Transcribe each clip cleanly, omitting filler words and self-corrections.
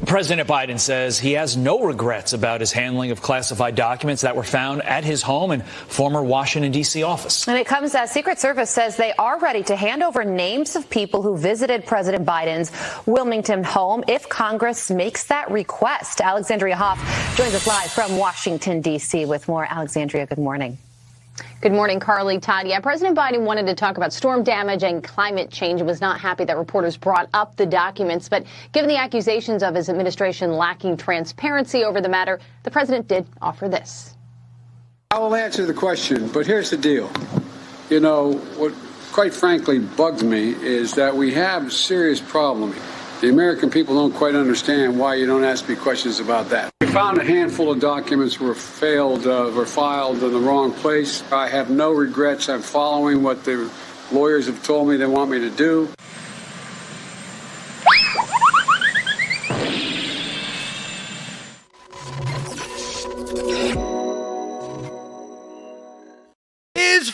President Biden says he has no regrets about his handling of classified documents that were found at his home and former Washington, D.C. office. And it comes as Secret Service says they are ready to hand over names of people who visited President Biden's Wilmington home if Congress makes that request. Alexandria Hoff joins us live from Washington, D.C. with more. Alexandria, good morning. Good morning, Carly, Todd. Yeah, President Biden wanted to talk about storm damage and climate change and was not happy that reporters brought up the documents. But given the accusations of his administration lacking transparency over the matter, the president did offer this. I will answer the question, but here's the deal. You know, what quite frankly bugs me is that we have a serious problem. The American people don't quite understand why you don't ask me questions about that. We found a handful of documents were filed in the wrong place. I have no regrets. I'm following what the lawyers have told me they want me to do.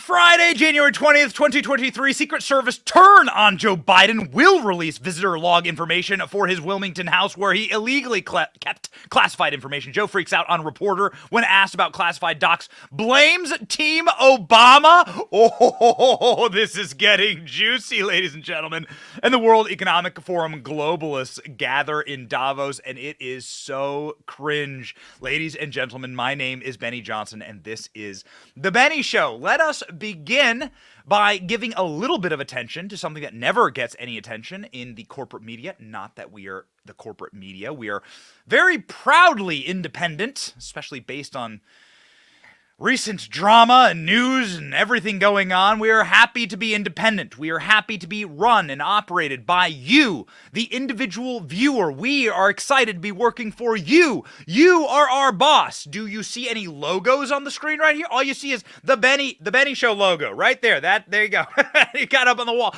Friday, January 20th, 2023, Secret Service turn on Joe Biden will release visitor log information for his Wilmington house where he illegally kept classified information. Joe freaks out on reporter when asked about classified docs, blames Team Obama. Oh, this is getting juicy, ladies and gentlemen. And the World Economic Forum globalists gather in Davos, and it is so cringe. Ladies and gentlemen, my name is Benny Johnson, and this is The Benny Show. Let us begin by giving a little bit of attention to something that never gets any attention in the corporate media. Not that we are the corporate media. We are very proudly independent, especially based on recent drama and news and everything going on. We are happy to be independent. We are happy to be run and operated by you, the individual viewer. We are excited to be working for you. You are our boss. Do you see any logos on the screen right here? All you see is the Benny Show logo right there. There you go. You got up on the wall.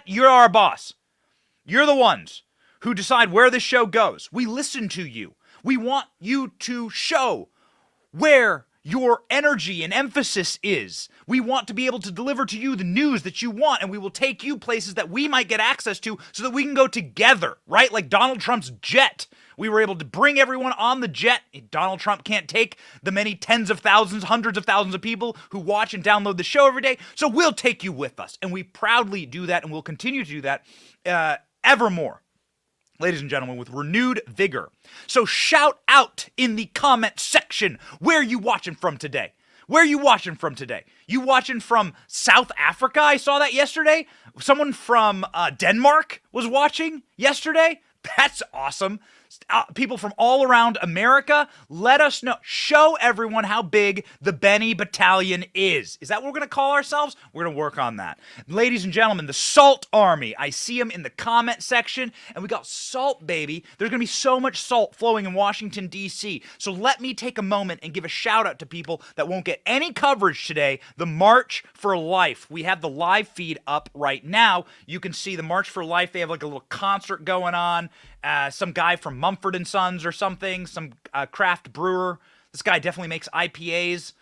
You're our boss. You're the ones who decide where this show goes. We listen to you. We want you to show where your energy and emphasis is. We want to be able to deliver to you the news that you want, and we will take you places that we might get access to so that we can go together, right? Like Donald Trump's jet. We were able to bring everyone on the jet. Donald Trump can't take the many tens of thousands, hundreds of thousands of people who watch and download the show every day, so we'll take you with us, and we proudly do that, and we'll continue to do that evermore. Ladies and gentlemen, with renewed vigor. So shout out in the comment section where you watching from today. Where are you watching from today? You watching from South Africa? I saw that yesterday. Someone from Denmark was watching yesterday. That's awesome. People from all around America, let us know. Show everyone how big the Benny Battalion is. Is that what we're going to call ourselves? We're going to work on that. Ladies and gentlemen, the Salt Army. I see them in the comment section, and we got salt, baby. There's going to be so much salt flowing in Washington, D.C. So let me take a moment and give a shout out to people that won't get any coverage today. The March for Life. We have the live feed up right now. You can see the March for Life. They have like a little concert going on. Some guy from Mumford & Sons or something, some craft brewer. This guy definitely makes IPAs.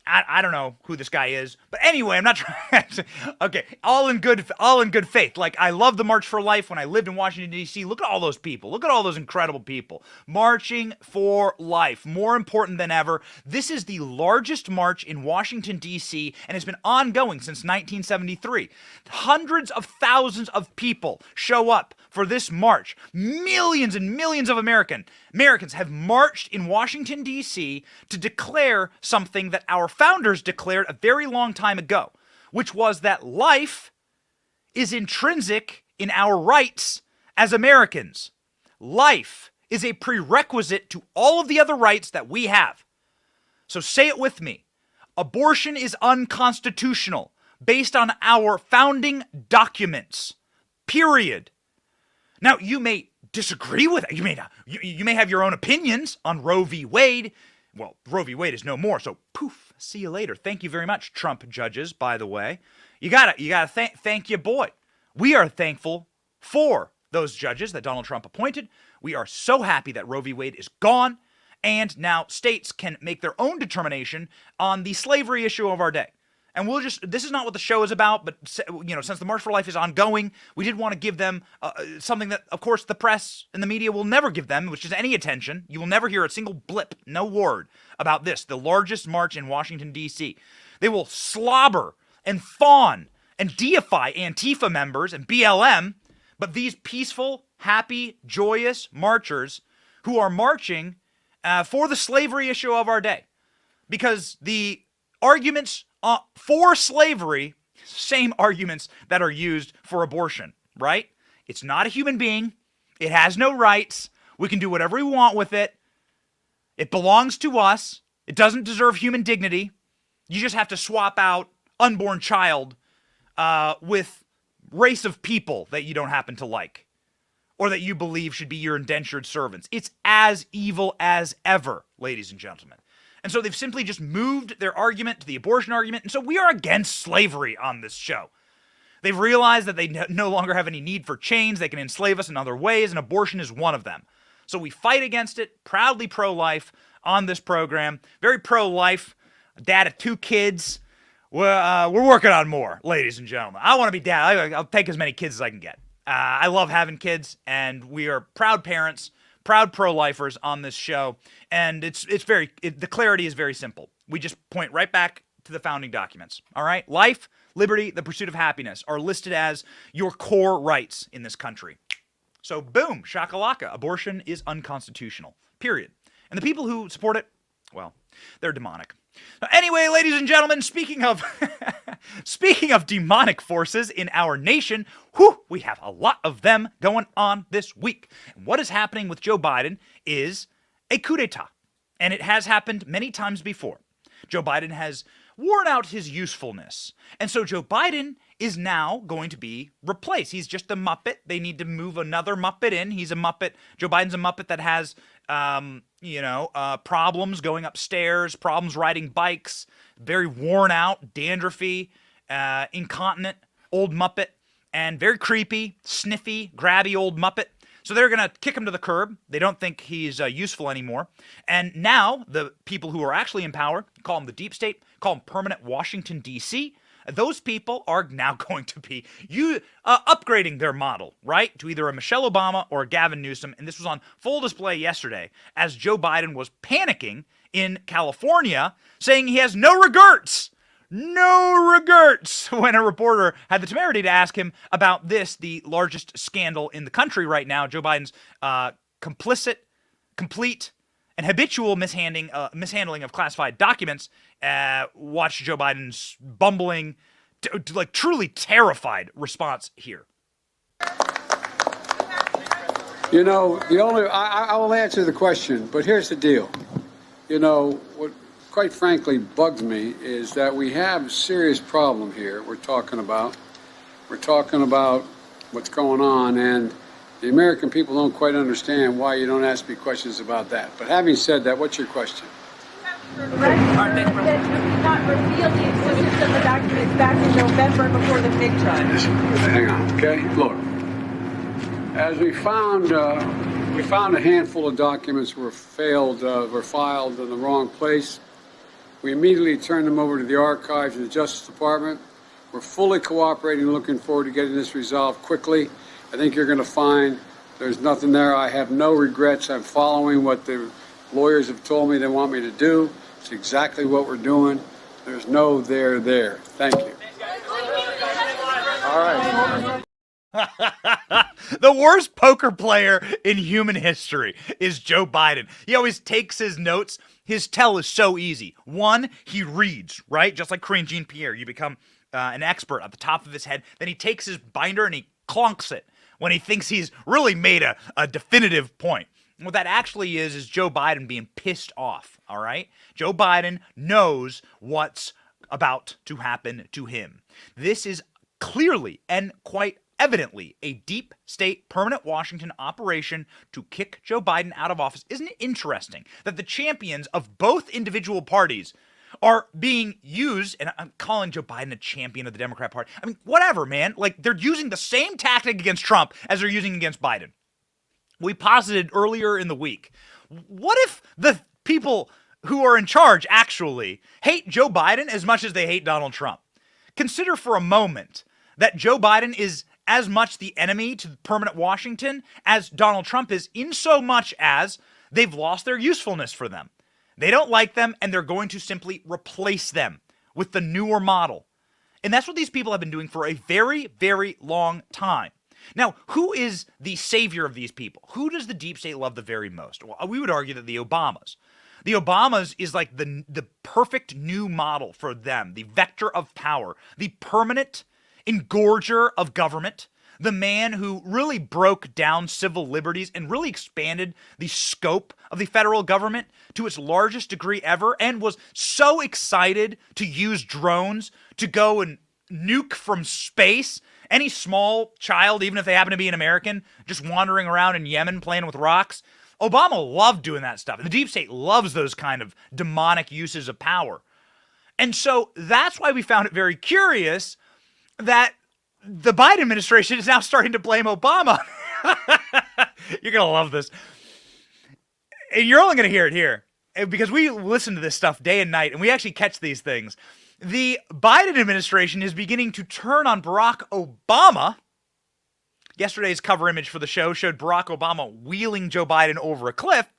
I don't know who this guy is, but anyway, I'm not trying to, okay, all in good faith. Like, I love the March for Life when I lived in Washington, D.C. Look at all those people. Look at all those incredible people marching for life. More important than ever, this is the largest march in Washington, D.C., and it's been ongoing since 1973. Hundreds of thousands of people show up for this march. Millions and millions of Americans have marched in Washington, D.C. to declare something that our founders declared a very long time ago, which was that life is intrinsic in our rights as Americans. Life is a prerequisite to all of the other rights that we have. So say it with me. Abortion is unconstitutional based on our founding documents. Period. Now, you may disagree with it. You may have your own opinions on Roe v. Wade. Well, Roe v. Wade is no more, so poof, see you later. Thank you very much, Trump judges, by the way. You gotta thank your boy. We are thankful for those judges that Donald Trump appointed. We are so happy that Roe v. Wade is gone, and now states can make their own determination on the slavery issue of our day. And this is not what the show is about, but, since the March for Life is ongoing, we did want to give them something that, of course, the press and the media will never give them, which is any attention. You will never hear a single blip, no word about this, the largest march in Washington, D.C. They will slobber and fawn and deify Antifa members and BLM, but these peaceful, happy, joyous marchers who are marching for the slavery issue of our day. Because the arguments for slavery, same arguments that are used for abortion, right? It's not a human being. It has no rights. We can do whatever we want with it. It belongs to us. It doesn't deserve human dignity. You just have to swap out unborn child with race of people that you don't happen to like or that you believe should be your indentured servants. It's as evil as ever, ladies and gentlemen. And so they've simply just moved their argument to the abortion argument. And so we are against slavery on this show. They've realized that they no longer have any need for chains. They can enslave us in other ways, and abortion is one of them. So we fight against it, proudly pro-life on this program. Very pro-life, dad of 2 kids. We're working on more, ladies and gentlemen. I want to be dad. I'll take as many kids as I can get. I love having kids, and we are proud parents, proud pro-lifers on this show, and the clarity is very simple. We just point right back to the founding documents, all right? Life, liberty, the pursuit of happiness are listed as your core rights in this country. So boom, shakalaka, abortion is unconstitutional, period. And the people who support it, well, they're demonic. Anyway, ladies and gentlemen, speaking of demonic forces in our nation, we have a lot of them going on this week. And what is happening with Joe Biden is a coup d'etat. And it has happened many times before. Joe Biden has worn out his usefulness. And so Joe Biden is now going to be replaced. He's just a Muppet. They need to move another Muppet in. He's a Muppet. Joe Biden's a Muppet that has, problems going upstairs, problems riding bikes, very worn out, dandruffy, incontinent old Muppet, and very creepy, sniffy, grabby old Muppet. So they're going to kick him to the curb. They don't think he's useful anymore. And now the people who are actually in power, call them the deep state, call them permanent Washington, D.C., those people are now going to be upgrading their model, right, to either a Michelle Obama or a Gavin Newsom. And this was on full display yesterday as Joe Biden was panicking in California, saying he has no regrets. No regrets, when a reporter had the temerity to ask him about this, the largest scandal in the country right now, Joe Biden's complicit, complete, and habitual mishandling of classified documents. Watch Joe Biden's bumbling, truly terrified response here. I will answer the question, but here's the deal. What quite frankly bugs me is that we have a serious problem here we're talking about what's going on, and the American people don't quite understand why you don't ask me questions about that. But having said that, what's your question? That you not reveal the existence of the documents back in November before the big trial. Hang on, okay? Look, as we found a handful of documents were filed in the wrong place. We immediately turned them over to the archives and the Justice Department. We're fully cooperating and looking forward to getting this resolved quickly. I think you're going to find there's nothing there. I have no regrets. I'm following what the lawyers have told me they want me to do. It's exactly what we're doing. There's no there. Thank you. All right. The worst poker player in human history is Joe Biden. He always takes his notes. His tell is so easy. One, he reads, right? Just like Corinne Jean-Pierre. You become an expert at the top of his head. Then he takes his binder and he clunks it when he thinks he's really made a definitive point. What that actually is Joe Biden being pissed off, all right? Joe Biden knows what's about to happen to him. This is clearly and quite evidently a deep state permanent Washington operation to kick Joe Biden out of office. Isn't it interesting that the champions of both individual parties are being used, and I'm calling Joe Biden a champion of the Democrat Party. I mean, whatever, man. They're using the same tactic against Trump as they're using against Biden. We posited earlier in the week, what if the people who are in charge actually hate Joe Biden as much as they hate Donald Trump? consider for a moment that Joe Biden is as much the enemy to permanent Washington as Donald Trump is, in so much as they've lost their usefulness for them. They don't like them, and they're going to simply replace them with the newer model. And that's what these people have been doing for a very, very long time. Now, who is the savior of these people? Who does the deep state love the very most? Well, we would argue that the Obamas. The Obamas is like the perfect new model for them, the vector of power, the permanent engorger of government, the man who really broke down civil liberties and really expanded the scope of the federal government to its largest degree ever, and was so excited to use drones to go and nuke from space any small child, even if they happen to be an American, just wandering around in Yemen playing with rocks. Obama loved doing that stuff. And the deep state loves those kind of demonic uses of power. And so that's why we found it very curious that the Biden administration is now starting to blame Obama. You're going to love this. And you're only going to hear it here because we listen to this stuff day and night, and we actually catch these things. The Biden administration is beginning to turn on Barack Obama. Yesterday's cover image for the show showed Barack Obama wheeling Joe Biden over a cliff.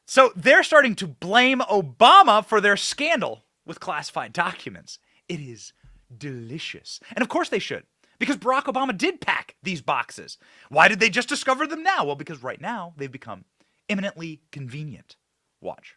So they're starting to blame Obama for their scandal with classified documents. It is delicious. And of course they should, because Barack Obama did pack these boxes. Why did they just discover them now? Well, because right now they've become eminently convenient. Watch.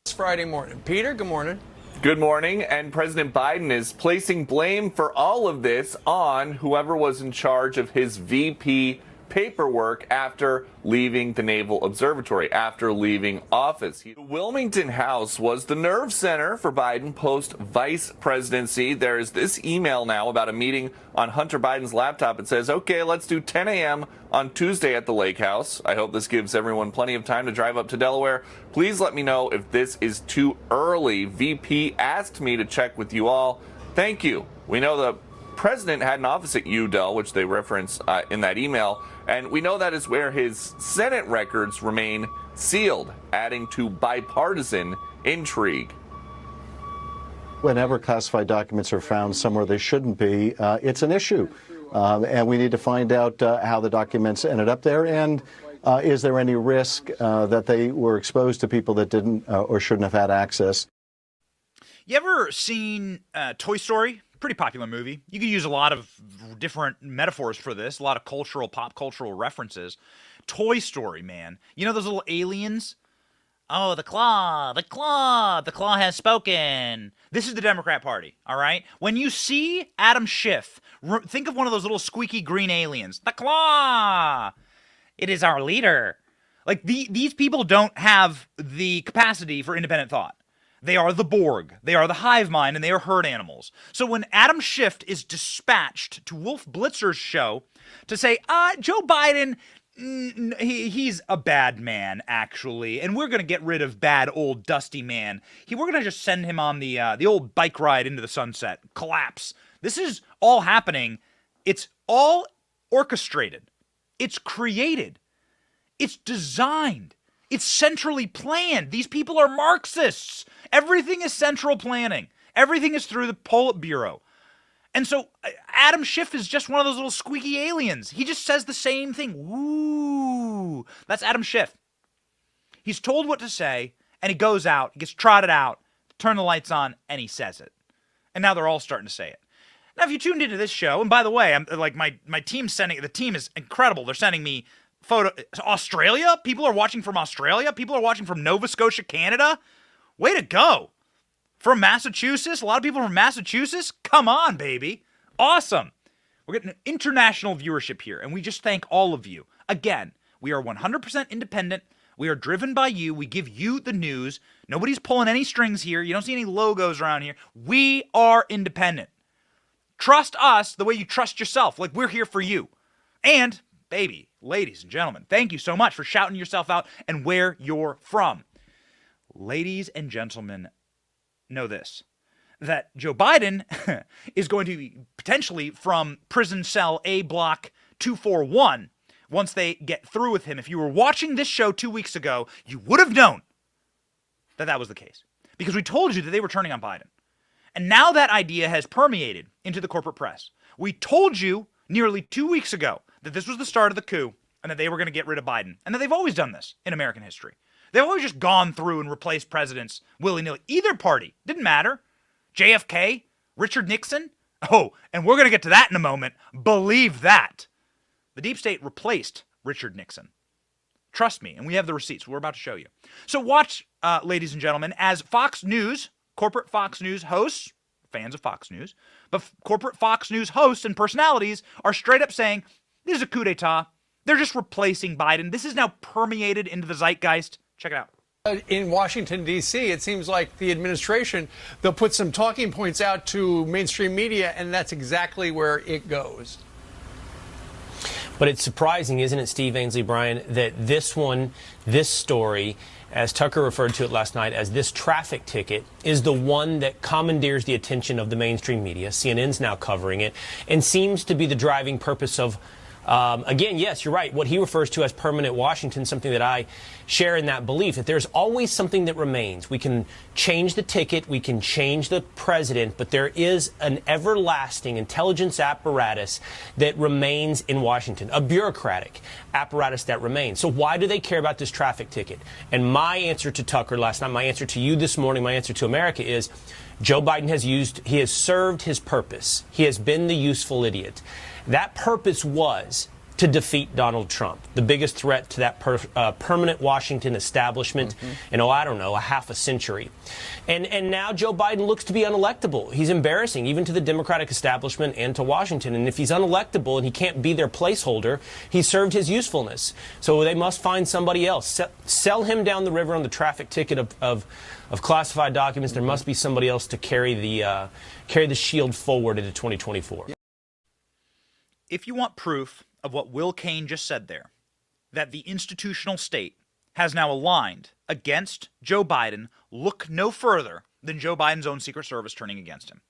It's Friday morning. Peter, good morning. Good morning, and President Biden is placing blame for all of this on whoever was in charge of his VP paperwork after leaving the Naval Observatory, after leaving office. The Wilmington House was the nerve center for Biden post-vice presidency. There is this email now about a meeting on Hunter Biden's laptop. It says, okay, let's do 10 a.m. on Tuesday at the Lake House. I hope this gives everyone plenty of time to drive up to Delaware. Please let me know if this is too early. VP asked me to check with you all. Thank you. We know the president had an office at UDEL, which they reference in that email, and we know that is where his Senate records remain sealed, adding to bipartisan intrigue. Whenever classified documents are found somewhere they shouldn't be, it's an issue, and we need to find out how the documents ended up there, and is there any risk that they were exposed to people that didn't or shouldn't have had access. You ever seen Toy Story? Pretty popular movie. You could use a lot of different metaphors for this, a lot of cultural, pop cultural references. Toy Story, man. You know those little aliens? Oh, the claw has spoken. This is the Democrat Party, all right? When you see Adam Schiff, think of one of those little squeaky green aliens. The claw! It is our leader. Like, these people don't have the capacity for independent thought. They are the Borg, they are the hive mind, and they are herd animals. So when Adam Schiff is dispatched to Wolf Blitzer's show to say, Joe Biden, he's a bad man, actually, and we're going to get rid of bad old dusty man. We're going to just send him on the old bike ride into the sunset, collapse. This is all happening. It's all orchestrated. It's created. It's designed. It's centrally planned. These people are Marxists. Everything is central planning. Everything is through the Politburo. And so Adam Schiff is just one of those little squeaky aliens. He just says the same thing. Woo! That's Adam Schiff. He's told what to say, and he goes out, he gets trotted out, turn the lights on, and he says it. And now they're all starting to say it. Now, if you tuned into this show, and by the way, I'm like my team's sending, the team is incredible. They're sending me Australia? People are watching from Australia? People are watching from Nova Scotia, Canada? Way to go. From Massachusetts? A lot of people from Massachusetts? Come on, baby. Awesome. We're getting an international viewership here, and we just thank all of you. Again, we are 100% independent. We are driven by you. We give you the news. Nobody's pulling any strings here. You don't see any logos around here. We are independent. Trust us the way you trust yourself. Like, we're here for you. And, baby, ladies and gentlemen, thank you so much for shouting yourself out and where you're from. Ladies and gentlemen, know this, that Joe Biden is going to be potentially from prison cell A block 241 once they get through with him. If you were watching this show 2 weeks ago, you would have known that that was the case, because we told you that they were turning on Biden. And now that idea has permeated into the corporate press. We told you nearly 2 weeks ago that this was the start of the coup and that they were going to get rid of Biden, and that they've always done this in American history. They've always just gone through and replaced presidents willy-nilly. Either party, didn't matter. JFK, Richard Nixon. Oh, and we're going to get to that in a moment. Believe that. The deep state replaced Richard Nixon. Trust me, and we have the receipts. We're about to show you. So watch, ladies and gentlemen, as Fox News, corporate Fox News hosts, fans of Fox News, but corporate Fox News hosts and personalities are straight up saying, this is a coup d'etat. They're just replacing Biden. This is now permeated into the zeitgeist. Check it out. In Washington, D.C., it seems like the administration, they'll put some talking points out to mainstream media, and that's exactly where it goes. But it's surprising, isn't it, Steve Ainsley Bryan, that this story, as Tucker referred to it last night as this traffic ticket, is the one that commandeers the attention of the mainstream media. CNN's now covering it, and seems to be the driving purpose of, again, yes, you're right, what he refers to as permanent Washington, something that I share in that belief, that there's always something that remains. We can change the ticket, we can change the president, but there is an everlasting intelligence apparatus that remains in Washington, a bureaucratic apparatus that remains. So why do they care about this traffic ticket? And my answer to Tucker last night, my answer to you this morning, my answer to America is Joe Biden has served his purpose. He has been the useful idiot. That purpose was to defeat Donald Trump, the biggest threat to that permanent Washington establishment in, I don't know, a half a century. And now Joe Biden looks to be unelectable. He's embarrassing, even to the Democratic establishment and to Washington. And if he's unelectable and he can't be their placeholder, he served his usefulness. So they must find somebody else. Sell him down the river on the traffic ticket of classified documents. There must be somebody else to carry the shield forward into 2024. If you want proof of what Will Cain just said there, that the institutional state has now aligned against Joe Biden, look no further than Joe Biden's own Secret Service turning against him.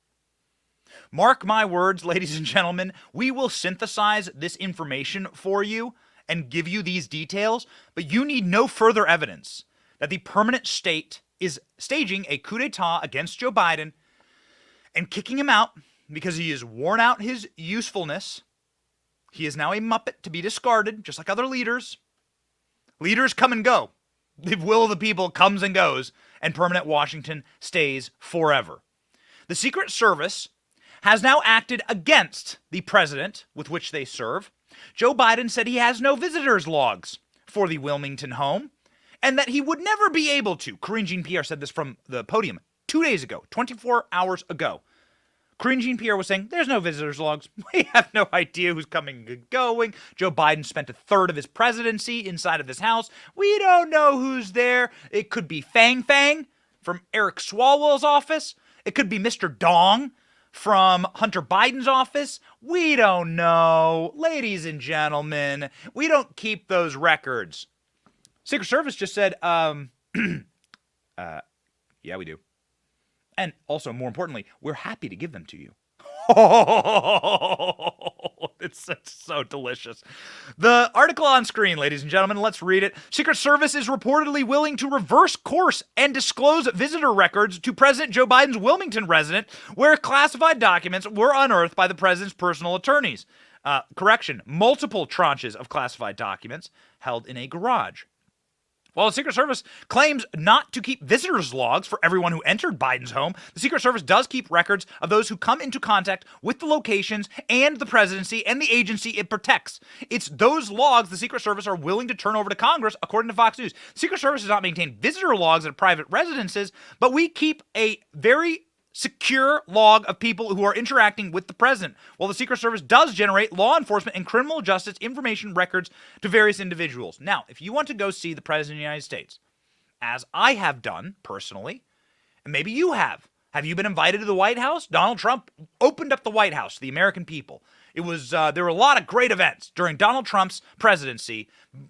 Mark my words, ladies and gentlemen, we will synthesize this information for you and give you these details, but you need no further evidence that the permanent state is staging a coup d'etat against Joe Biden and kicking him out because he has worn out his usefulness. He is now a Muppet to be discarded, just like other leaders. Leaders come and go. The will of the people comes and goes, and permanent Washington stays forever. The Secret Service has now acted against the president with which they serve. Joe Biden said he has no visitors logs for the Wilmington home, and that he would never be able to. Karine Jean-Pierre said this from the podium 2 days ago, 24 hours ago. Karine Jean-Pierre was saying, there's no visitors logs. We have no idea who's coming and going. Joe Biden spent a third of his presidency inside of this house. We don't know who's there. It could be Fang Fang from Eric Swalwell's office. It could be Mr. Dong from Hunter Biden's office. We don't know. Ladies and gentlemen, we don't keep those records. Secret Service just said, yeah, we do. And also, more importantly, we're happy to give them to you. Oh, it's so delicious. The article on screen, ladies and gentlemen, let's read it. Secret Service is reportedly willing to reverse course and disclose visitor records to President Joe Biden's Wilmington residence, where classified documents were unearthed by the president's personal attorneys. Multiple tranches of classified documents held in a garage. While the Secret Service claims not to keep visitors logs for everyone who entered Biden's home, the Secret Service does keep records of those who come into contact with the locations and the presidency and the agency it protects. It's those logs the Secret Service are willing to turn over to Congress, according to Fox News. The Secret Service does not maintain visitor logs at private residences, but we keep a very secure log of people who are interacting with the president, while the Secret Service does generate law enforcement and criminal justice information records to various individuals. Now, if you want to go see the President of the United States, as I have done personally, and maybe you have you been invited to the White House? Donald Trump opened up the White House to the American people. It was there were a lot of great events during Donald Trump's presidency.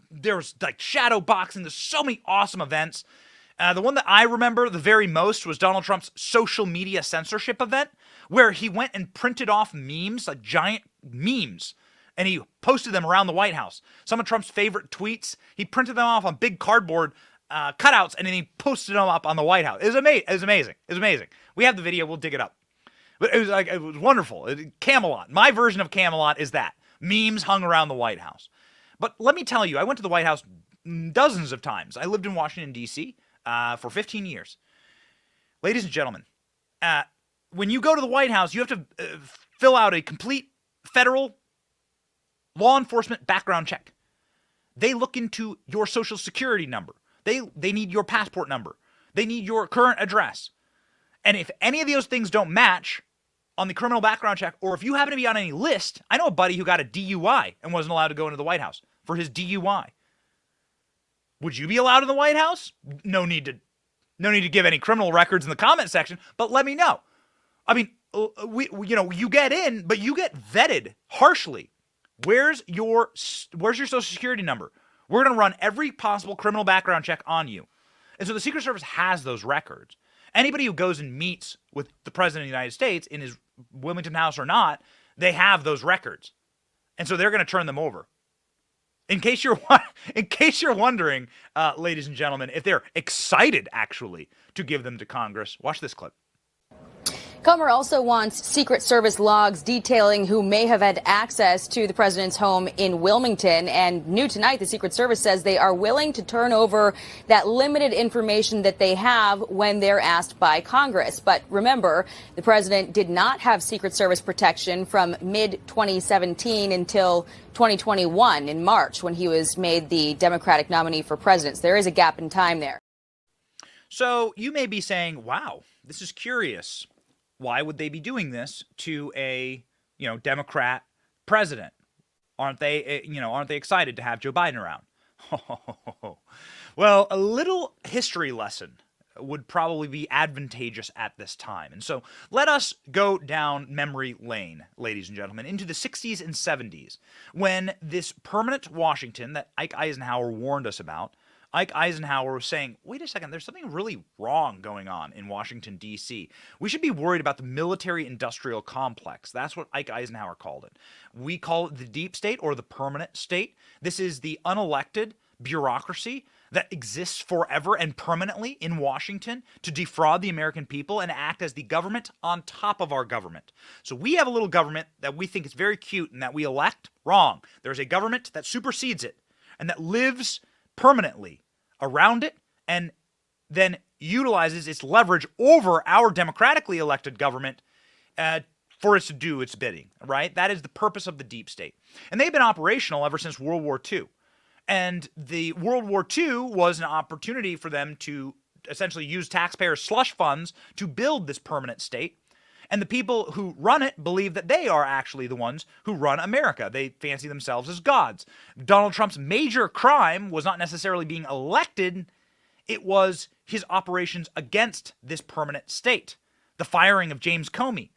There was like shadow boxing. There's so many awesome events. The one that I remember the very most was Donald Trump's social media censorship event, where he went and printed off memes, like giant memes, and he posted them around the White House. Some of Trump's favorite tweets, he printed them off on big cardboard cutouts, and then he posted them up on the White House. It was amazing. It was amazing. We have the video. We'll dig it up. But it was wonderful. Camelot. My version of Camelot is that. Memes hung around the White House. But let me tell you, I went to the White House dozens of times. I lived in Washington, D.C. For 15 years. Ladies and gentlemen, when you go to the White House, you have to fill out a complete federal law enforcement background check. They look into your social security number. They need your passport number. They need your current address. And if any of those things don't match on the criminal background check, or if you happen to be on any list, I know a buddy who got a DUI and wasn't allowed to go into the White House for his DUI. Would you be allowed in the White House? No need to give any criminal records in the comment section, but let me know. I mean, you get in, but you get vetted harshly. Where's your social security number? We're going to run every possible criminal background check on you. And so the Secret Service has those records. Anybody who goes and meets with the President of the United States in his Wilmington house or not, they have those records. And so they're going to turn them over. In case you're wondering, ladies and gentlemen, if they're excited actually to give them to Congress, watch this clip. Comer also wants Secret Service logs detailing who may have had access to the president's home in Wilmington. And new tonight, the Secret Service says they are willing to turn over that limited information that they have when they're asked by Congress. But remember, the president did not have Secret Service protection from mid-2017 until 2021 in March, when he was made the Democratic nominee for president. So there is a gap in time there. So you may be saying, wow, this is curious. Why would they be doing this to a, Democrat president? Aren't they excited to have Joe Biden around? Well, a little history lesson would probably be advantageous at this time. And so let us go down memory lane, ladies and gentlemen, into the 60s and 70s, when this permanent Washington that Ike Eisenhower warned us about, Ike Eisenhower was saying, wait a second, there's something really wrong going on in Washington, D.C. We should be worried about the military-industrial complex. That's what Ike Eisenhower called it. We call it the deep state or the permanent state. This is the unelected bureaucracy that exists forever and permanently in Washington to defraud the American people and act as the government on top of our government. So we have a little government that we think is very cute and that we elect. Wrong. There's a government that supersedes it and that lives permanently around it and then utilizes its leverage over our democratically elected government for us to do its bidding, right? That is the purpose of the deep state. And they've been operational ever since World War II. And the World War II was an opportunity for them to essentially use taxpayer slush funds to build this permanent state. And the people who run it believe that they are actually the ones who run America. They fancy themselves as gods. Donald Trump's major crime was not necessarily being elected. It was his operations against this permanent state. The firing of James Comey.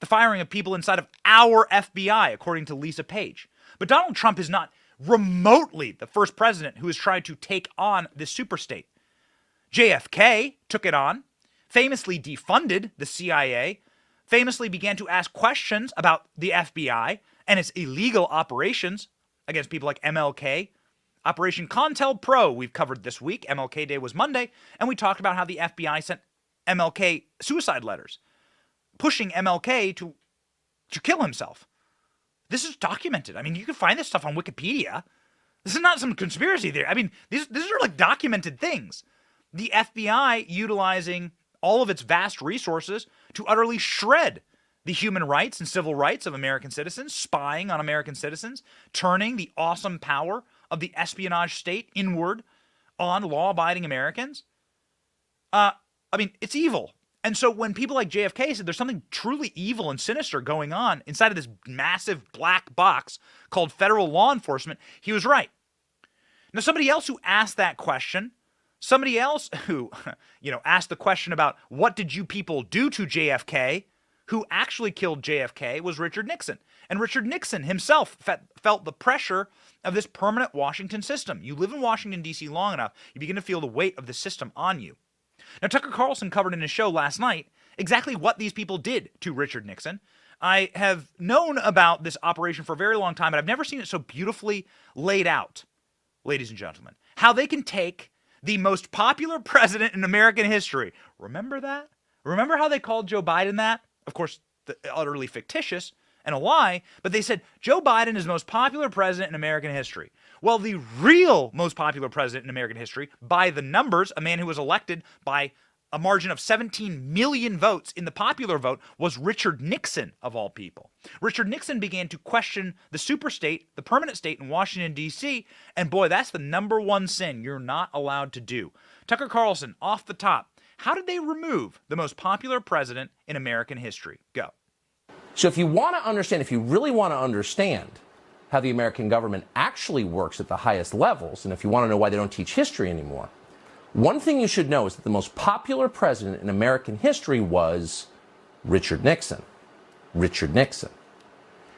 The firing of people inside of our FBI, according to Lisa Page. But Donald Trump is not remotely the first president who has tried to take on this superstate. JFK took it on, famously defunded the CIA, famously began to ask questions about the FBI and its illegal operations against people like MLK. Operation COINTELPRO we've covered this week. MLK Day was Monday, and we talked about how the FBI sent MLK suicide letters, pushing MLK to kill himself. This is documented. I mean, you can find this stuff on Wikipedia. This is not some conspiracy theory. I mean, these are like documented things. The FBI utilizing all of its vast resources to utterly shred the human rights and civil rights of American citizens, spying on American citizens, turning the awesome power of the espionage state inward on law-abiding Americans. I mean, it's evil. And so when people like JFK said there's something truly evil and sinister going on inside of this massive black box called federal law enforcement, he was right. Now, somebody else who asked that question, somebody else who, asked the question about what did you people do to JFK, who actually killed JFK, was Richard Nixon. And Richard Nixon himself felt the pressure of this permanent Washington system. You live in Washington, D.C. long enough, you begin to feel the weight of the system on you. Now, Tucker Carlson covered in his show last night exactly what these people did to Richard Nixon. I have known about this operation for a very long time, but I've never seen it so beautifully laid out, ladies and gentlemen. How they can take the most popular president in American history. Remember that? Remember how they called Joe Biden that? Of course, utterly fictitious and a lie, but they said Joe Biden is the most popular president in American history. Well, the real most popular president in American history, by the numbers, a man who was elected by a margin of 17 million votes in the popular vote, was Richard Nixon, of all people. Richard Nixon began to question the superstate, the permanent state in Washington, D.C., and boy, that's the number one sin you're not allowed to do. Tucker Carlson, off the top, how did they remove the most popular president in American history? Go. So if you want to understand, if you really want to understand how the American government actually works at the highest levels, and if you want to know why they don't teach history anymore, one thing you should know is that the most popular president in American history was Richard Nixon. Richard Nixon.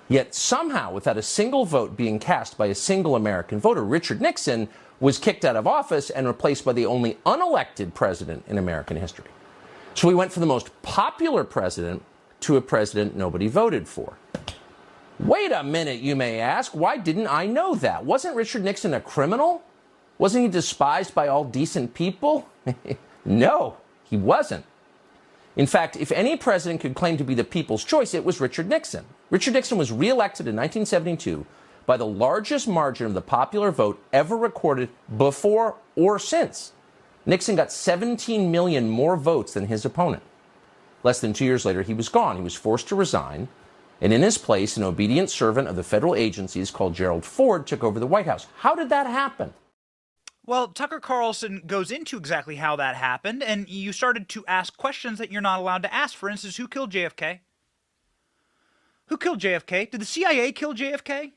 Yet somehow, without a single vote being cast by a single American voter, Richard Nixon was kicked out of office and replaced by the only unelected president in American history. So we went from the most popular president to a president nobody voted for. Wait a minute, you may ask. Why didn't I know that? Wasn't Richard Nixon a criminal? Wasn't he despised by all decent people? No, he wasn't. In fact, if any president could claim to be the people's choice, it was Richard Nixon. Richard Nixon was reelected in 1972 by the largest margin of the popular vote ever recorded before or since. Nixon got 17 million more votes than his opponent. Less than 2 years later, he was gone. He was forced to resign. And in his place, an obedient servant of the federal agencies called Gerald Ford took over the White House. How did that happen? Well, Tucker Carlson goes into exactly how that happened, and you started to ask questions that you're not allowed to ask. For instance, who killed JFK? Who killed JFK? Did the CIA kill JFK?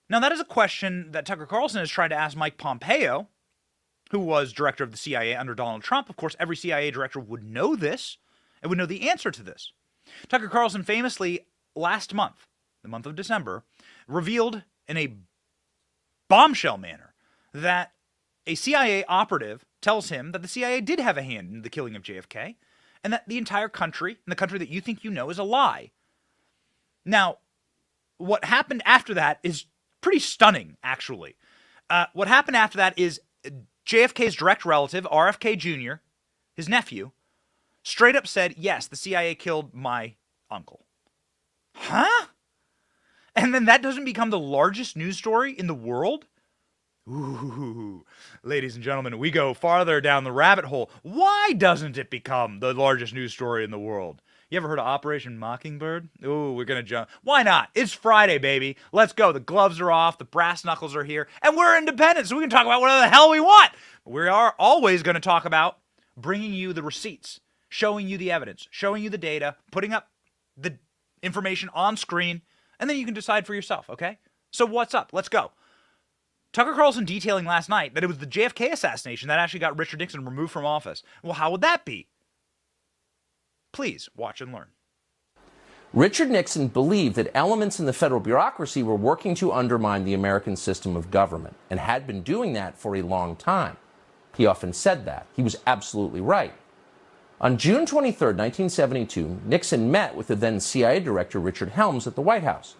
Now, that is a question that Tucker Carlson has tried to ask Mike Pompeo, who was director of the CIA under Donald Trump. Of course, every CIA director would know this and would know the answer to this. Tucker Carlson famously, last month, the month of December, revealed in a bombshell manner that a CIA operative tells him that the CIA did have a hand in the killing of JFK, and that the entire country, and the country that you think you know, is a lie. Now, what happened after that is pretty stunning, actually. What happened after that is JFK's direct relative, RFK Jr., his nephew, straight up said, yes, the CIA killed my uncle. Huh? And then that doesn't become the largest news story in the world? Ooh, ladies and gentlemen, we go farther down the rabbit hole. Why doesn't it become the largest news story in the world? You ever heard of Operation Mockingbird? Ooh, we're going to jump. Why not? It's Friday, baby. Let's go. The gloves are off. The brass knuckles are here. And we're independent, so we can talk about whatever the hell we want. We are always going to talk about bringing you the receipts, showing you the evidence, showing you the data, putting up the information on screen, and then you can decide for yourself, okay? So what's up? Let's go. Tucker Carlson detailing last night that it was the JFK assassination that actually got Richard Nixon removed from office. Well, how would that be? Please watch and learn. Richard Nixon believed that elements in the federal bureaucracy were working to undermine the American system of government and had been doing that for a long time. He often said that. He was absolutely right. On June 23, 1972, Nixon met with the then CIA director Richard Helms at the White House.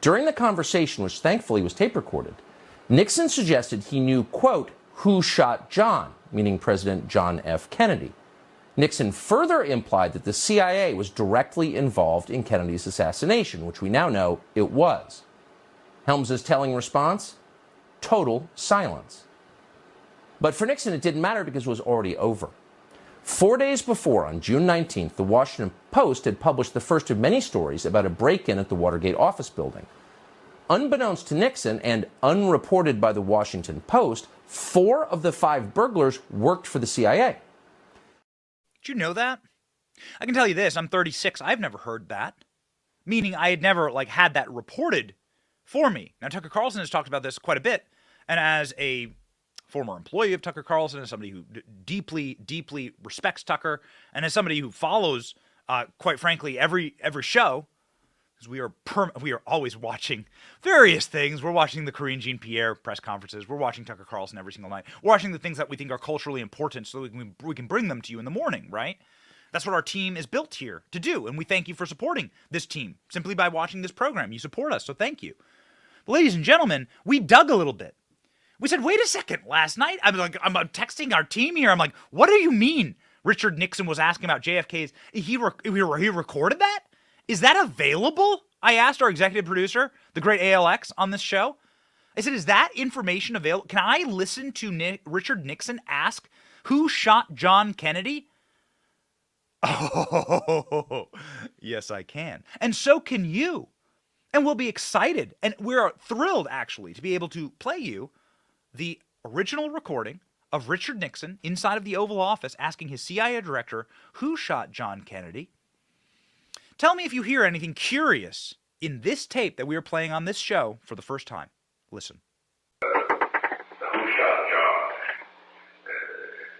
During the conversation, which thankfully was tape recorded, Nixon suggested he knew, quote, who shot John, meaning President John F. Kennedy. Nixon further implied that the CIA was directly involved in Kennedy's assassination, which we now know it was. Helms's telling response? Total silence. But for Nixon, it didn't matter because it was already over. 4 days before, on June 19th, the Washington Post had published the first of many stories about a break-in at the Watergate office building. Unbeknownst to Nixon and unreported by the Washington Post, 4 of the 5 burglars worked for the CIA. Did you know that? I can tell you this, I'm 36, I've never heard that. Meaning I had never had that reported for me. Now Tucker Carlson has talked about this quite a bit, and as a former employee of Tucker Carlson, as somebody who deeply, deeply respects Tucker, and as somebody who follows, quite frankly, every show, because we are always watching various things. We're watching the Karine Jean-Pierre press conferences. We're watching Tucker Carlson every single night. We're watching the things that we think are culturally important so we can bring them to you in the morning, right? That's what our team is built here to do, and we thank you for supporting this team simply by watching this program. You support us, so thank you. But ladies and gentlemen, we dug a little bit. We said, wait a second, last night, I'm texting our team here. I'm like, what do you mean Richard Nixon was asking about JFK's. He recorded that? Is that available? I asked our executive producer, the great ALX, on this show. I said, is that information available? Can I listen to Richard Nixon ask who shot John Kennedy? Oh, yes, I can. And so can you. And we'll be excited. And we're thrilled, actually, to be able to play you the original recording of Richard Nixon inside of the Oval Office asking his CIA director who shot John Kennedy. Tell me if you hear anything curious in this tape that we are playing on this show for the first time. Listen. Who shot John?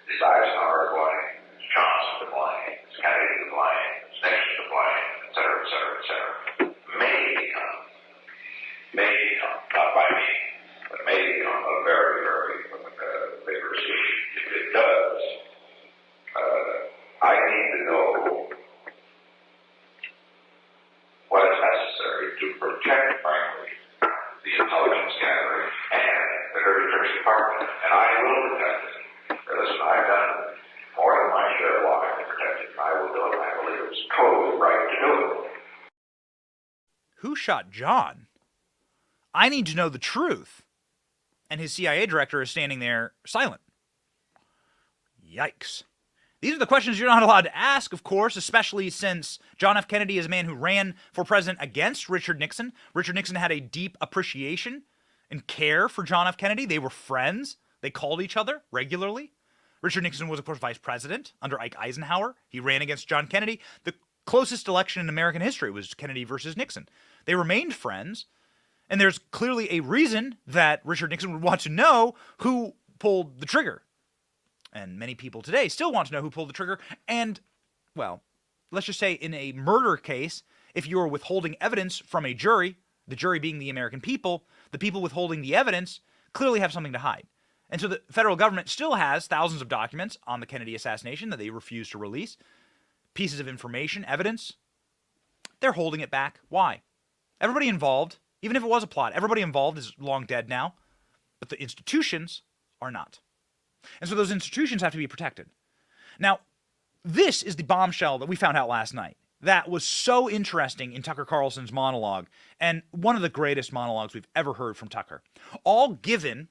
Is Eisenhower to blame? Is Johnson to blame? Is Kennedy to blame? Is Nixon to blame? Et cetera, et cetera, et cetera. May become, not by me, but may become a very, very vigorous issue. If it does, I need to know what is necessary to protect, frankly, the intelligence gathering and the Dirty Tricks Department, and I will protect it. Listen, I've done more than my share of lying to protect it. I will do it. I believe it's totally right to do it. Who shot John? I need to know the truth. And his CIA director is standing there silent. Yikes. These are the questions you're not allowed to ask, of course, especially since John F. Kennedy is a man who ran for president against Richard Nixon. Richard Nixon had a deep appreciation and care for John F. Kennedy. They were friends. They called each other regularly. Richard Nixon was, of course, vice president under Ike Eisenhower. He ran against John Kennedy. The closest election in American history was Kennedy versus Nixon. They remained friends. And there's clearly a reason that Richard Nixon would want to know who pulled the trigger. And many people today still want to know who pulled the trigger. And, well, let's just say in a murder case, if you're withholding evidence from a jury, the jury being the American people, the people withholding the evidence clearly have something to hide. And so the federal government still has thousands of documents on the Kennedy assassination that they refuse to release. Pieces of information, evidence. They're holding it back. Why? Everybody involved, even if it was a plot, everybody involved is long dead now, but the institutions are not. And so those institutions have to be protected. Now, this is the bombshell that we found out last night. That was so interesting in Tucker Carlson's monologue, and one of the greatest monologues we've ever heard from Tucker. All given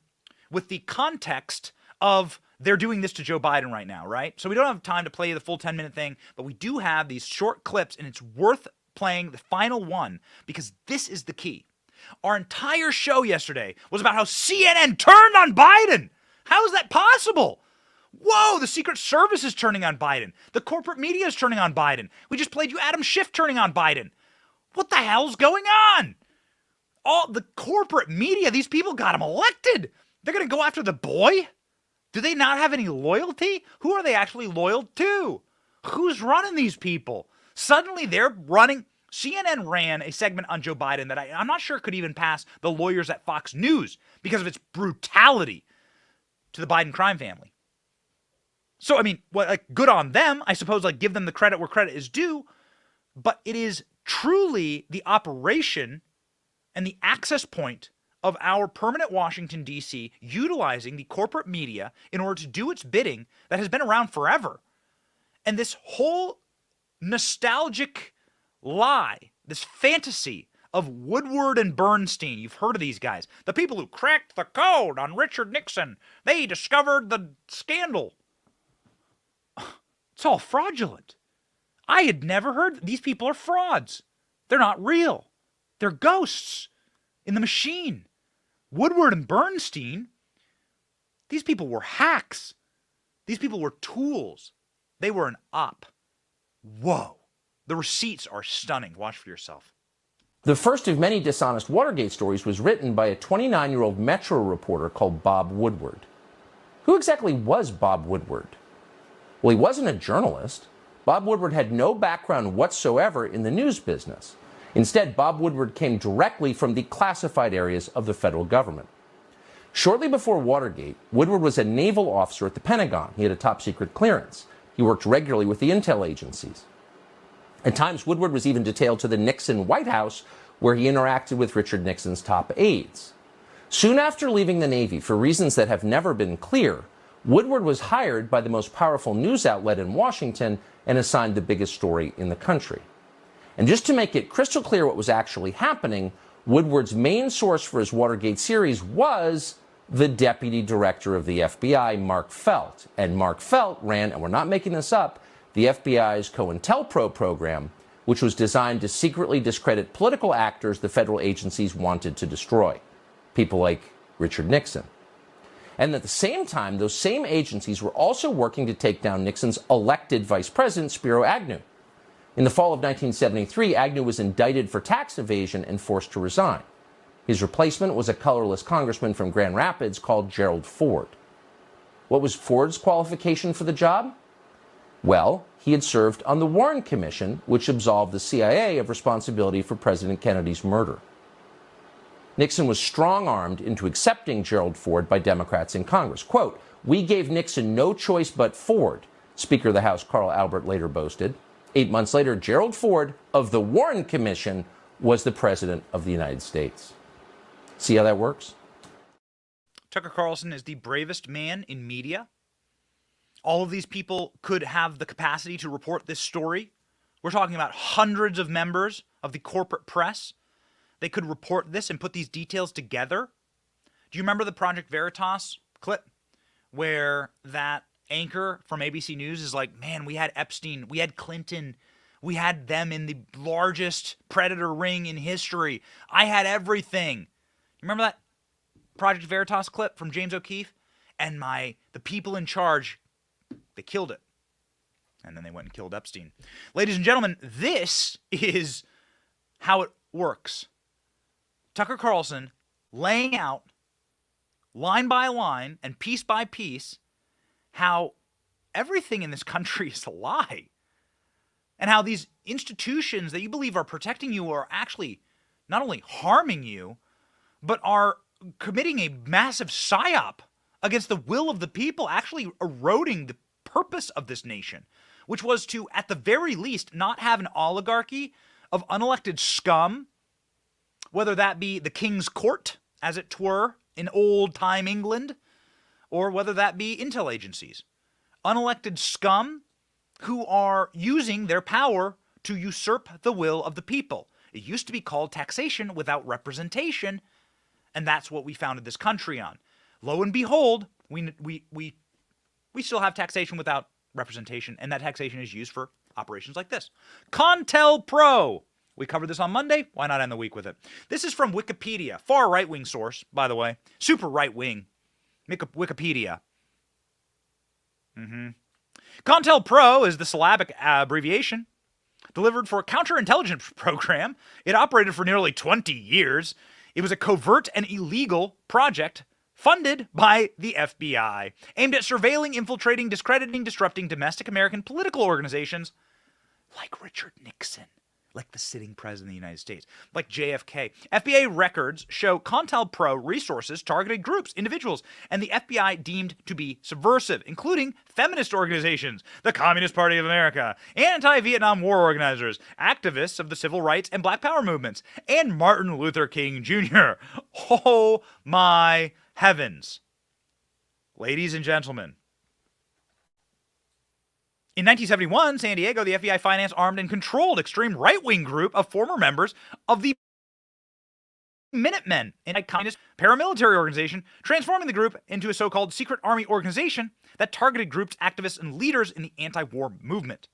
with the context of they're doing this to Joe Biden right now, right? So we don't have time to play the full 10-minute thing, but we do have these short clips, and it's worth playing the final one because this is the key. Our entire show yesterday was about how CNN turned on Biden. How is that possible? Whoa, the Secret Service is turning on Biden. The corporate media is turning on Biden. We just played you Adam Schiff turning on Biden. What the hell's going on? All the corporate media, these people got him elected. They're going to go after the boy? Do they not have any loyalty? Who are they actually loyal to? Who's running these people? Suddenly they're running. CNN ran a segment on Joe Biden that I'm not sure could even pass the lawyers at Fox News because of its brutality to the Biden crime family. So, I mean, good on them. I suppose, give them the credit where credit is due. But it is truly the operation and the access point of our permanent Washington, D.C., utilizing the corporate media in order to do its bidding that has been around forever. And this whole nostalgic lie, this fantasy of Woodward and Bernstein. You've heard of these guys. The people who cracked the code on Richard Nixon. They discovered the scandal. It's all fraudulent. I had never heard. These people are frauds. They're not real. They're ghosts in the machine. Woodward and Bernstein, these people were hacks. These people were tools. They were an op. Whoa. The receipts are stunning. Watch for yourself. The first of many dishonest Watergate stories was written by a 29-year-old Metro reporter called Bob Woodward. Who exactly was Bob Woodward? Well, he wasn't a journalist. Bob Woodward had no background whatsoever in the news business. Instead, Bob Woodward came directly from the classified areas of the federal government. Shortly before Watergate, Woodward was a naval officer at the Pentagon. He had a top-secret clearance. He worked regularly with the intel agencies. At times, Woodward was even detailed to the Nixon White House, where he interacted with Richard Nixon's top aides. Soon after leaving the Navy, for reasons that have never been clear, Woodward was hired by the most powerful news outlet in Washington and assigned the biggest story in the country. And just to make it crystal clear what was actually happening, Woodward's main source for his Watergate series was the deputy director of the FBI, Mark Felt. And Mark Felt ran, and we're not making this up, the FBI's COINTELPRO program, which was designed to secretly discredit political actors the federal agencies wanted to destroy, people like Richard Nixon. And at the same time, those same agencies were also working to take down Nixon's elected vice president, Spiro Agnew. In the fall of 1973, Agnew was indicted for tax evasion and forced to resign. His replacement was a colorless congressman from Grand Rapids called Gerald Ford. What was Ford's qualification for the job? Well, he had served on the Warren Commission, which absolved the CIA of responsibility for President Kennedy's murder. Nixon was strong-armed into accepting Gerald Ford by Democrats in Congress. Quote, "We gave Nixon no choice but Ford," Speaker of the House Carl Albert later boasted. 8 months later, Gerald Ford of the Warren Commission was the President of the United States. See how that works? Tucker Carlson is the bravest man in media. All of these people could have the capacity to report this story. We're talking about hundreds of members of the corporate press. They could report this and put these details together. Do you remember the Project Veritas clip where that anchor from ABC News is like, man, we had Epstein, we had Clinton, we had them in the largest predator ring in history. I had everything. You remember that Project Veritas clip from James O'Keefe? And the people in charge, they killed it. And then they went and killed Epstein. Ladies and gentlemen, this is how it works. Tucker Carlson laying out line by line and piece by piece how everything in this country is a lie. And how these institutions that you believe are protecting you are actually not only harming you, but are committing a massive psyop against the will of the people, actually eroding the purpose of this nation, which was to, at the very least, not have an oligarchy of unelected scum, whether that be the King's Court, as it were, in old-time England, or whether that be intel agencies. Unelected scum who are using their power to usurp the will of the people. It used to be called taxation without representation, and that's what we founded this country on. Lo and behold, we still have taxation without representation, and that taxation is used for operations like this. COINTELPRO. We covered this on Monday. Why not end the week with it? This is from Wikipedia. Far right-wing source, by the way. Super right-wing. Wikipedia. COINTELPRO is the syllabic abbreviation delivered for a counterintelligence program. It operated for nearly 20 years. It was a covert and illegal project funded by the FBI, aimed at surveilling, infiltrating, discrediting, disrupting domestic American political organizations like Richard Nixon, like the sitting president of the United States, like JFK. FBI records show COINTELPRO resources targeted groups, individuals, and the FBI deemed to be subversive, including feminist organizations, the Communist Party of America, anti-Vietnam War organizers, activists of the civil rights and Black Power movements, and Martin Luther King Jr. Oh my heavens. Ladies and gentlemen, in 1971, San Diego, the FBI financed, armed, and controlled extreme right-wing group of former members of the Minutemen, a communist paramilitary organization, transforming the group into a so-called secret army organization that targeted groups, activists, and leaders in the anti-war movement.